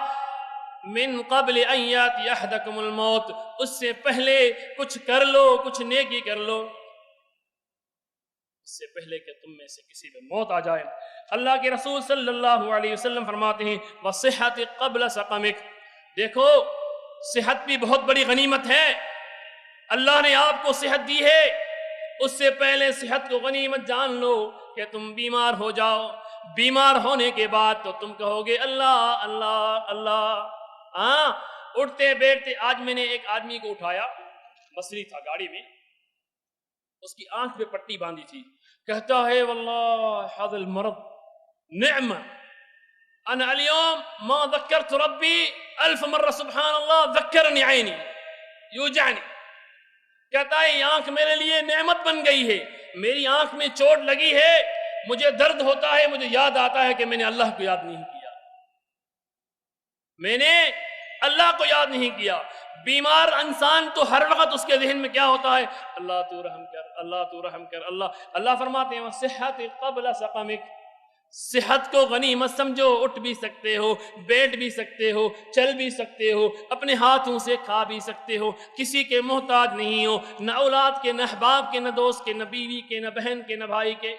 من قبل ان یاتی احدکم الموت، اس سے پہلے کچھ کر لو، کچھ نیکی کر لو، اس سے پہلے کہ تم میں سے کسی میں موت آ جائے۔ اللہ کے رسول صلی اللہ علیہ وسلم فرماتے ہیں وصحت قبل سقمک، دیکھو صحت بھی بہت بڑی غنیمت ہے، اللہ نے آپ کو صحت دی ہے، اس سے پہلے صحت کو غنیمت جان لو کہ تم بیمار ہو جاؤ، بیمار ہونے کے بعد تو تم کہو گے اللہ اللہ اللہ۔ ہاں اٹھتے بیٹھتے، آج میں نے ایک آدمی کو اٹھایا، مصری تھا گاڑی میں، اس کی آنکھ پہ پٹی باندھی تھی، کہتا ہے واللہ هذا المرض نعمة انا اليوم ما ذكرت ربي 1000 مرة سبحان الله ذكرني عيني يوجعني، کہتا ہے یہ آنکھ میرے لیے نعمت بن گئی ہے، میری آنکھ میں چوٹ لگی ہے، مجھے درد ہوتا ہے، مجھے یاد آتا ہے کہ میں نے اللہ کو یاد نہیں کیا، میں نے اللہ کو یاد نہیں کیا۔ بیمار انسان تو ہر وقت اس کے ذہن میں کیا ہوتا ہے؟ اللہ تو رحم کر، اللہ تو رحم کر، اللہ فرماتے ہیں صحت قبل سقمک، صحت کو غنیمت سمجھو، اٹھ بھی سکتے ہو، بیٹھ بھی سکتے ہو، چل بھی سکتے ہو، اپنے ہاتھوں سے کھا بھی سکتے ہو، کسی کے محتاج نہیں ہو، نہ اولاد کے، نہ احباب کے، نہ دوست کے، نہ بیوی کے، نہ بہن کے، نہ بھائی کے۔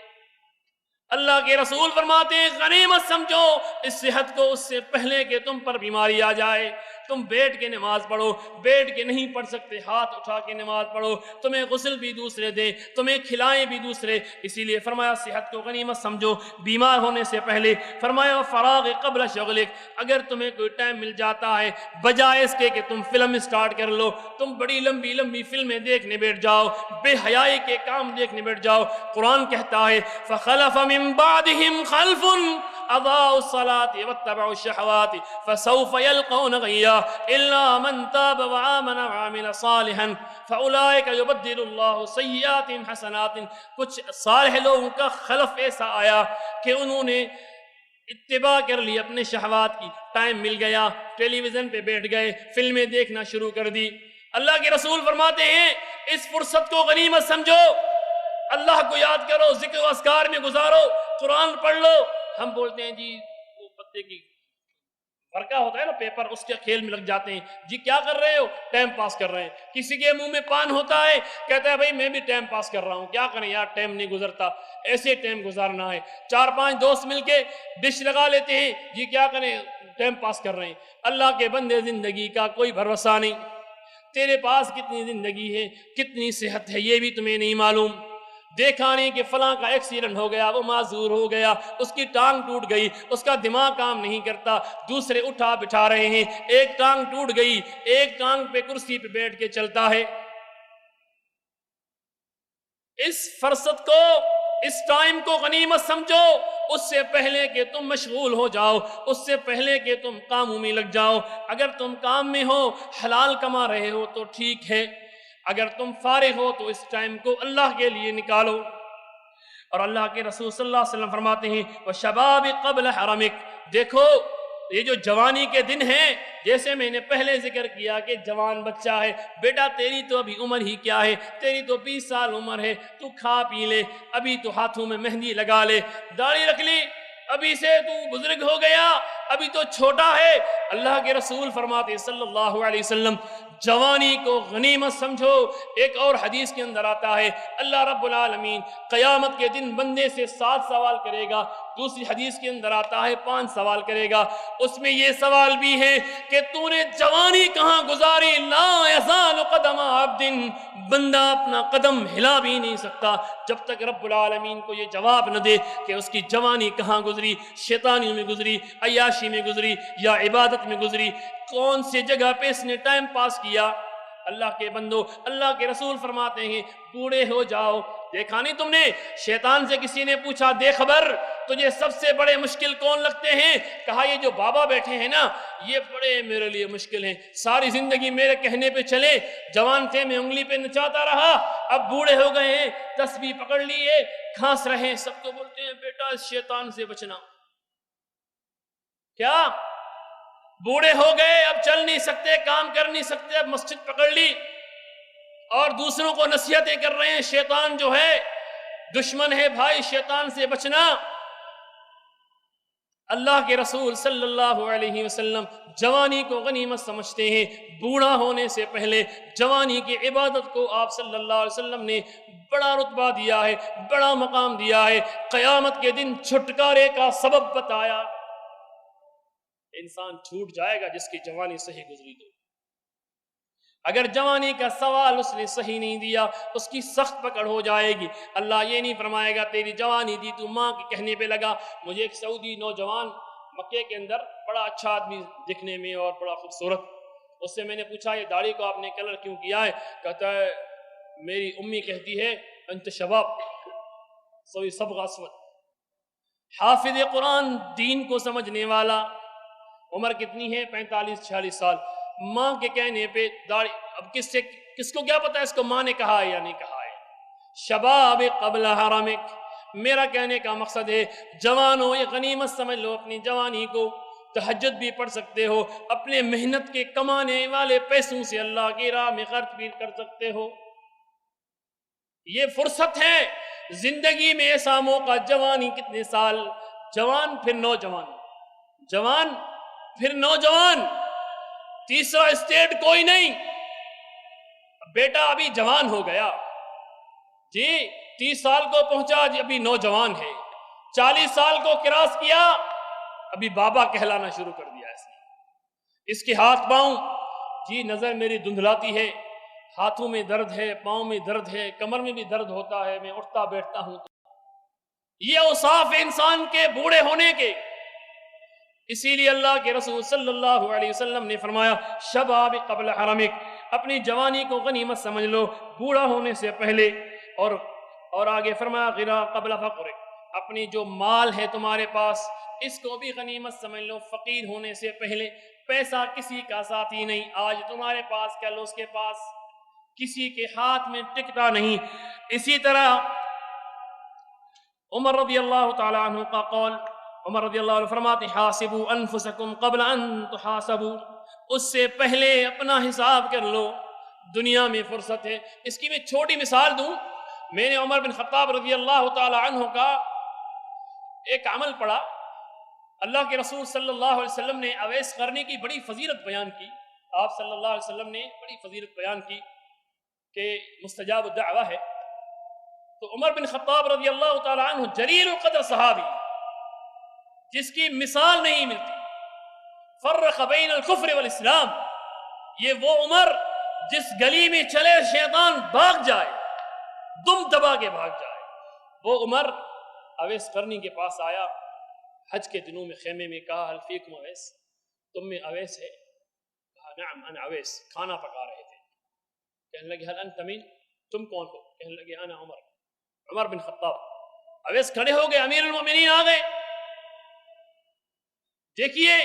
اللہ کے رسول فرماتے ہیں غنیمت سمجھو اس صحت کو، اس سے پہلے کہ تم پر بیماری آ جائے۔ تم بیٹھ کے نماز پڑھو، بیٹھ کے نہیں پڑھ سکتے ہاتھ اٹھا کے نماز پڑھو، تمہیں غسل بھی دوسرے دیں، تمہیں کھلائیں بھی دوسرے، اسی لیے فرمایا صحت کو غنیمت سمجھو بیمار ہونے سے پہلے، فرمایا فراغ قبل شغلک، اگر تمہیں کوئی ٹائم مل جاتا ہے بجائے اس کے کہ تم فلم سٹارٹ کر لو، تم بڑی لمبی لمبی فلمیں دیکھنے بیٹھ جاؤ، بے حیائی کے کام دیکھنے بیٹھ جاؤ، قرآن کہتا ہے فخلف من بعدهم خلف اضاعوا الصلاة واتبعوا الشهوات فسوف يلقون غيا الا من تاب وآمن وعمل صالحا فاولئك يبدل الله سيئاتهم حسنات۔ کچھ صالح لوگوں کا خلف ایسا آیا کہ انہوں نے اتباع کر لی اپنے شہوات کی، ٹائم مل گیا ٹیلی ویژن پہ بیٹھ گئے، فلمیں دیکھنا شروع کر دی۔ اللہ کے رسول فرماتے ہیں اس فرصت کو غنیمت سمجھو، اللہ کو یاد کرو، ذکر و اذکار میں گزارو، قرآن پڑھ لو۔ ہم بولتے ہیں جی وہ پتے کی فرقہ ہوتا ہے نا پیپر، اس کے کھیل میں لگ جاتے ہیں، جی کیا کر رہے ہو؟ ٹائم پاس کر رہے ہیں۔ کسی کے منہ میں پان ہوتا ہے، کہتا ہے بھائی میں بھی ٹائم پاس کر رہا ہوں، کیا کریں یار ٹائم نہیں گزرتا، ایسے ٹائم گزارنا ہے۔ 4-5 دوست مل کے ڈش لگا لیتے ہیں، جی کیا کریں ٹائم پاس کر رہے ہیں۔ اللہ کے بندے زندگی کا کوئی بھروسہ نہیں، تیرے پاس کتنی زندگی ہے، کتنی صحت ہے، یہ بھی تمہیں نہیں معلوم۔ دیکھا نہیں کہ فلاں کا ایکسیڈنٹ ہو گیا، وہ معذور ہو گیا، اس کی ٹانگ ٹوٹ گئی، اس کا دماغ کام نہیں کرتا، دوسرے اٹھا بٹھا رہے ہیں، ایک ٹانگ ٹوٹ گئی، ایک ٹانگ پہ کرسی پہ بیٹھ کے چلتا ہے۔ اس فرصت کو، اس ٹائم کو غنیمت سمجھو، اس سے پہلے کہ تم مشغول ہو جاؤ، اس سے پہلے کہ تم کاموں میں لگ جاؤ۔ اگر تم کام میں ہو، حلال کما رہے ہو تو ٹھیک ہے، اگر تم فارغ ہو تو اس ٹائم کو اللہ کے لیے نکالو۔ اور اللہ کے رسول صلی اللہ علیہ وسلم فرماتے ہیں وَشَبَابِ قَبْلَ حَرَمِكَ، دیکھو یہ جو جوانی کے دن ہیں، جیسے میں نے پہلے ذکر کیا کہ جوان بچہ ہے، بیٹا تیری تو ابھی عمر ہی کیا ہے، تیری تو 20 سال عمر ہے، تو کھا پی لے، ابھی تو ہاتھوں میں مہندی لگا لے، داڑھی رکھ لی، ابھی سے تو بزرگ ہو گیا، ابھی تو چھوٹا ہے۔ اللہ کے رسول فرماتے صلی اللہ علیہ وسلم جوانی کو غنیمت سمجھو۔ ایک اور حدیث کے اندر آتا ہے اللہ رب العالمین قیامت کے دن بندے سے 7 سوال کرے گا، دوسری حدیث کے اندر آتا ہے 5 سوال کرے گا۔ اس میں یہ سوال بھی ہے کہ تو نے جوانی کہاں گزاری؟ لا یزال قدم عبد، بندہ اپنا قدم ہلا بھی نہیں سکتا جب تک رب العالمین کو یہ جواب نہ دے کہ اس کی جوانی کہاں گزری، شیطانیوں میں گزری، عیاشی میں گزری یا عبادت میں گزری، کون سی جگہ پہ اس نے ٹائم پاس کیا۔ اللہ کے بندو، اللہ کے رسول فرماتے ہیں بوڑھے ہو جاؤ، دیکھا نہیں تم نے شیطان سے کسی نے پوچھا دے خبر تجھے سب سے بڑے مشکل کون لگتے ہیں؟ کہا یہ جو بابا بیٹھے ہیں نا یہ بڑے میرے لیے مشکل ہیں، ساری زندگی میرے کہنے پہ چلے، جوان تھے میں انگلی پہ نچاتا رہا، اب بوڑھے ہو گئے ہیں تسبیح پکڑ لیے کھانس رہے ہیں، سب کو بولتے ہیں بیٹا اس شیطان سے بچنا۔ کیا بوڑھے ہو گئے، اب چل نہیں سکتے، کام کر نہیں سکتے، اب مسجد پکڑ لی اور دوسروں کو نصیحتیں کر رہے ہیں شیطان جو ہے دشمن ہے بھائی، شیطان سے بچنا۔ اللہ کے رسول صلی اللہ علیہ وسلم جوانی کو غنیمت سمجھتے ہیں، بوڑھا ہونے سے پہلے جوانی کی عبادت کو آپ صلی اللہ علیہ وسلم نے بڑا رتبہ دیا ہے، بڑا مقام دیا ہے، قیامت کے دن چھٹکارے کا سبب بتایا۔ انسان چھوٹ جائے گا جس کی جوانی صحیح گزری تو، اگر جوانی کا سوال اس نے صحیح نہیں دیا اس کی سخت پکڑ ہو جائے گی۔ اللہ یہ نہیں فرمائے گا تیری جوانی دی تو ماں کے کہنے پہ لگا۔ مجھے ایک سعودی نوجوان مکے کے اندر بڑا اچھا آدمی دکھنے میں اور بڑا خوبصورت، اس سے میں نے پوچھا یہ داڑھی کو آپ نے کلر کیوں کیا ہے؟ کہتا ہے میری امی کہتی ہے انت شباب سوئی صبغ اسود، حافظ قرآن، دین کو سمجھنے والا، عمر کتنی ہے 45-46 سال، ماں کے کہنے پہ داڑھی۔ اب کس کو کیا پتا اس کو ماں نے کہا ہے یا نہیں کہا ہے؟ شباب قبل حرمک، میرا کہنے کا مقصد ہے جوانوں یہ غنیمت سمجھ لو اپنی جوانی کو، تہجد بھی پڑھ سکتے ہو، اپنے محنت کے کمانے والے پیسوں سے اللہ کی راہ میں خرچ بھی کر سکتے ہو، یہ فرصت ہے زندگی میں ایسا موقع۔ جوانی کتنے سال، جوان پھر نوجوان، جوان پھر نوجوان، تیسرا اسٹیٹ کوئی نہیں۔ بیٹا ابھی جوان ہو گیا جی، 30 سال کو پہنچا جی ابھی نوجوان ہے، 40 سال کو کراس کیا ابھی بابا کہلانا شروع کر دیا اس نے، اس کے ہاتھ پاؤں، جی نظر میری دھندلاتی ہے، ہاتھوں میں درد ہے، پاؤں میں درد ہے، کمر میں بھی درد ہوتا ہے، میں اٹھتا بیٹھتا ہوں۔ یہ اوصاف انسان کے بوڑھے ہونے کے۔ اسی لیے اللہ کے رسول صلی اللہ علیہ وسلم نے فرمایا شباب قبل حرمک، اپنی جوانی کو غنیمت سمجھ لو بوڑھا ہونے سے پہلے، اور آگے فرمایا غنا قبل فقرک، اپنی جو مال ہے تمہارے پاس اس کو بھی غنیمت سمجھ لو فقیر ہونے سے پہلے۔ پیسہ کسی کا ساتھی نہیں، آج تمہارے پاس کل اس کے پاس، کسی کے ہاتھ میں ٹکتا نہیں۔ اسی طرح عمر رضی اللہ تعالی عنہ کا قول، عمر رضی اللہ عنہ فرماتے حاسبوا انفسکم قبل ان تحاسبوا، اس سے پہلے اپنا حساب کر لو، دنیا میں فرصت ہے۔ اس کی میں چھوٹی مثال دوں، میں نے عمر بن خطاب رضی اللہ تعالی عنہ کا ایک عمل پڑھا۔ اللہ کے رسول صلی اللہ علیہ وسلم نے اویس قرنی کی بڑی فضیلت بیان کی، آپ صلی اللہ علیہ وسلم نے بڑی فضیلت بیان کی کہ مستجاب الدعوہ ہے۔ تو عمر بن خطاب رضی اللہ تعالی عنہ جلیل القدر صحابی، جس کی مثال نہیں ملتی، فرق بین الکفر والاسلام، یہ وہ عمر جس گلی میں چلے شیطان بھاگ جائے، دم دبا کے بھاگ جائے، وہ عمر اویس قرنی کے پاس آیا حج کے دنوں میں، خیمے میں، کہا حل فیکم اویس، تم میں اویس ہے؟ کہا نعم انا اویس، کھانا پکا رہے تھے۔ کہنے لگے حل انت من، تم کون ہو؟ کہنے لگے انا عمر، عمر بن خطاب۔ اویس کھڑے ہو گئے، امیر المؤمنین آ گئے۔ دیکھیے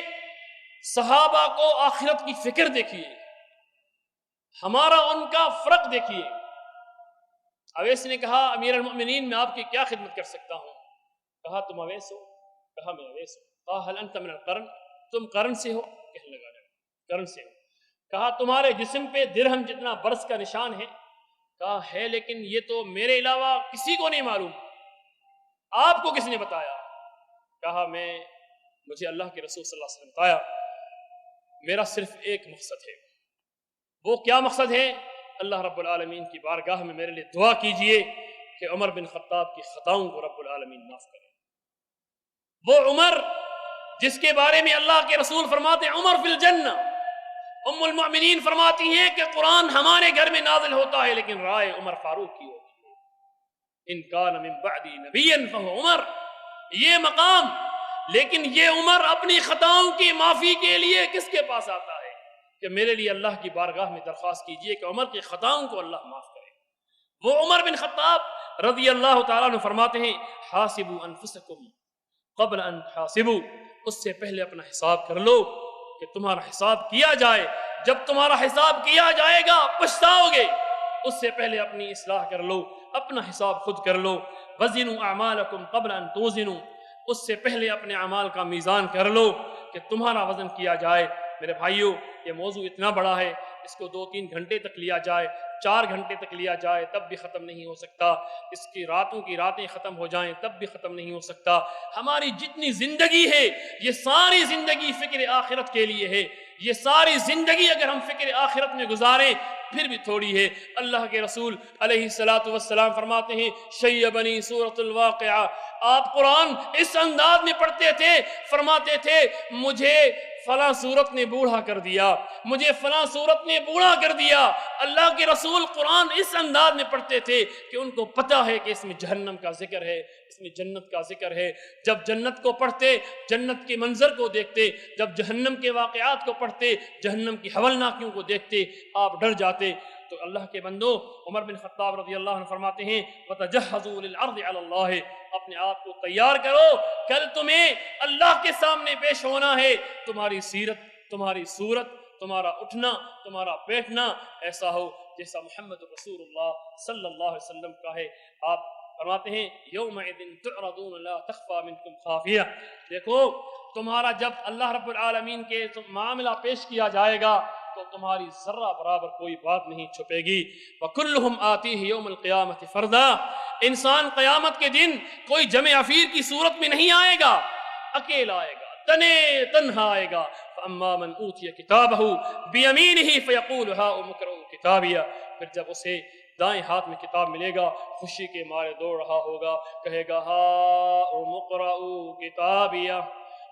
صحابہ کو آخرت کی فکر دیکھیے، ہمارا ان کا فرق دیکھیے۔ اویس نے کہا امیر المؤمنین میں آپ کی کیا خدمت کر سکتا ہوں؟ کہا تم اویس ہو؟ کہا میں اویس ہوں۔ کہا حل انت من القرن، تم قرن سے ہو؟ کہنے لگا قرن سے ہو۔ کہا تمہارے جسم پہ درہم جتنا برس کا نشان ہے؟ کہا ہے، لیکن یہ تو میرے علاوہ کسی کو نہیں معلوم، آپ کو کس نے بتایا؟ کہا مجھے اللہ کے رسول صلی اللہ علیہ وسلم نے بتایا، میرا صرف ایک مقصد ہے۔ وہ کیا مقصد ہے؟ اللہ رب العالمین کی بارگاہ میں میرے لیے دعا کیجئے کہ عمر بن خطاب کی خطاؤں کو رب العالمین معاف کرے۔ وہ عمر جس کے بارے میں اللہ کے رسول فرماتے ہیں عمر فی الجنہ، ام المؤمنین فرماتی ہیں کہ قرآن ہمارے گھر میں نازل ہوتا ہے لیکن رائے عمر فاروق کی ہوتی ہے، ان کان من بعدی نبی فہو عمر، یہ مقام، لیکن یہ عمر اپنی خطاؤں کی معافی کے لیے کس کے پاس آتا ہے کہ میرے لیے اللہ کی بارگاہ میں درخواست کیجئے کہ عمر کی خطاؤں کو اللہ معاف کرے۔ وہ عمر بن خطاب رضی اللہ تعالیٰ عنہ فرماتے ہیں حاسبوا انفسکم قبل ان تحاسبوا، اس سے پہلے اپنا حساب کر لو کہ تمہارا حساب کیا جائے۔ جب تمہارا حساب کیا جائے گا پچھتاؤ گے، اس سے پہلے اپنی اصلاح کر لو، اپنا حساب خود کر لو۔ وزنوا اعمالکم قبل ان توزنوا، اس سے پہلے اپنے اعمال کا میزان کر لو کہ تمہارا وزن کیا جائے۔ میرے بھائیوں، یہ موضوع اتنا بڑا ہے، اس کو 2-3 گھنٹے تک لیا جائے، 4 گھنٹے تک لیا جائے تب بھی ختم نہیں ہو سکتا، اس کی راتوں کی راتیں ختم ہو جائیں تب بھی ختم نہیں ہو سکتا۔ ہماری جتنی زندگی ہے یہ ساری زندگی فکر آخرت کے لیے ہے، یہ ساری زندگی اگر ہم فکر آخرت میں گزاریں پھر بھی تھوڑی ہے۔ اللہ کے رسول علیہ السلام فرماتے ہیں شیبنی سورۃ الواقعہ، آپ قرآن اس انداز میں پڑھتے تھے، فرماتے تھے مجھے فلاں صورت نے بوڑھا کر دیا، مجھے فلاں صورت نے بوڑھا کر دیا۔ اللہ کے رسول قرآن اس انداز میں پڑھتے تھے کہ ان کو پتہ ہے کہ اس میں جہنم کا ذکر ہے، اس میں جنت کا ذکر ہے۔ جب جنت کو پڑھتے، جنت کے منظر کو دیکھتے، جب جہنم کے واقعات کو پڑھتے، جہنم کی ہولناکیوں کو دیکھتے، آپ ڈر جاتے۔ تو اللہ کے بندو، عمر بن خطاب رضی اللہ عنہ فرماتے ہیں وَتَجَهَّزُوا لِلْعَرْضِ عَلَى اللَّهِ، اپنے آپ کو تیار کرو، کل تمہیں اللہ کے سامنے پیش ہونا ہے۔ تمہاری سیرت، تمہاری صورت، تمہارا اٹھنا، تمہارا بیٹھنا ایسا ہو جیسا محمد رسول اللہ صلی اللہ علیہ وسلم کا ہے۔ آپ فرماتے ہیں یومئذ تعرضون لا تخفى منکم خافیہ، دیکھو تمہارا جب اللہ رب العالمین کے معاملہ پیش کیا جائے گا تو تمہاری ذرہ برابر کوئی بات نہیں چھپے گی۔ وَكُلُّهُمْ آتِيهِ يَوْمَ الْقِيَامَةِ فَرْدًا، انسان قیامت کے دن کوئی جمع افیر کی صورت میں نہیں آئے گا، اکیلا آئے گا، تنہا آئے گا۔ فَأَمَّا مَنْ أُوتِيَ كِتَابَهُ بِيَمِينِهِ فَيَقُولُ هَاؤُمُ اقْرَءُوا كِتَابِيَهْ، پھر جب اسے دائیں ہاتھ میں کتاب ملے گا خوشی کے مارے دوڑ رہا ہوگا، کہے گا ہاؤم اقرءوا کتابیہ،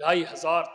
2500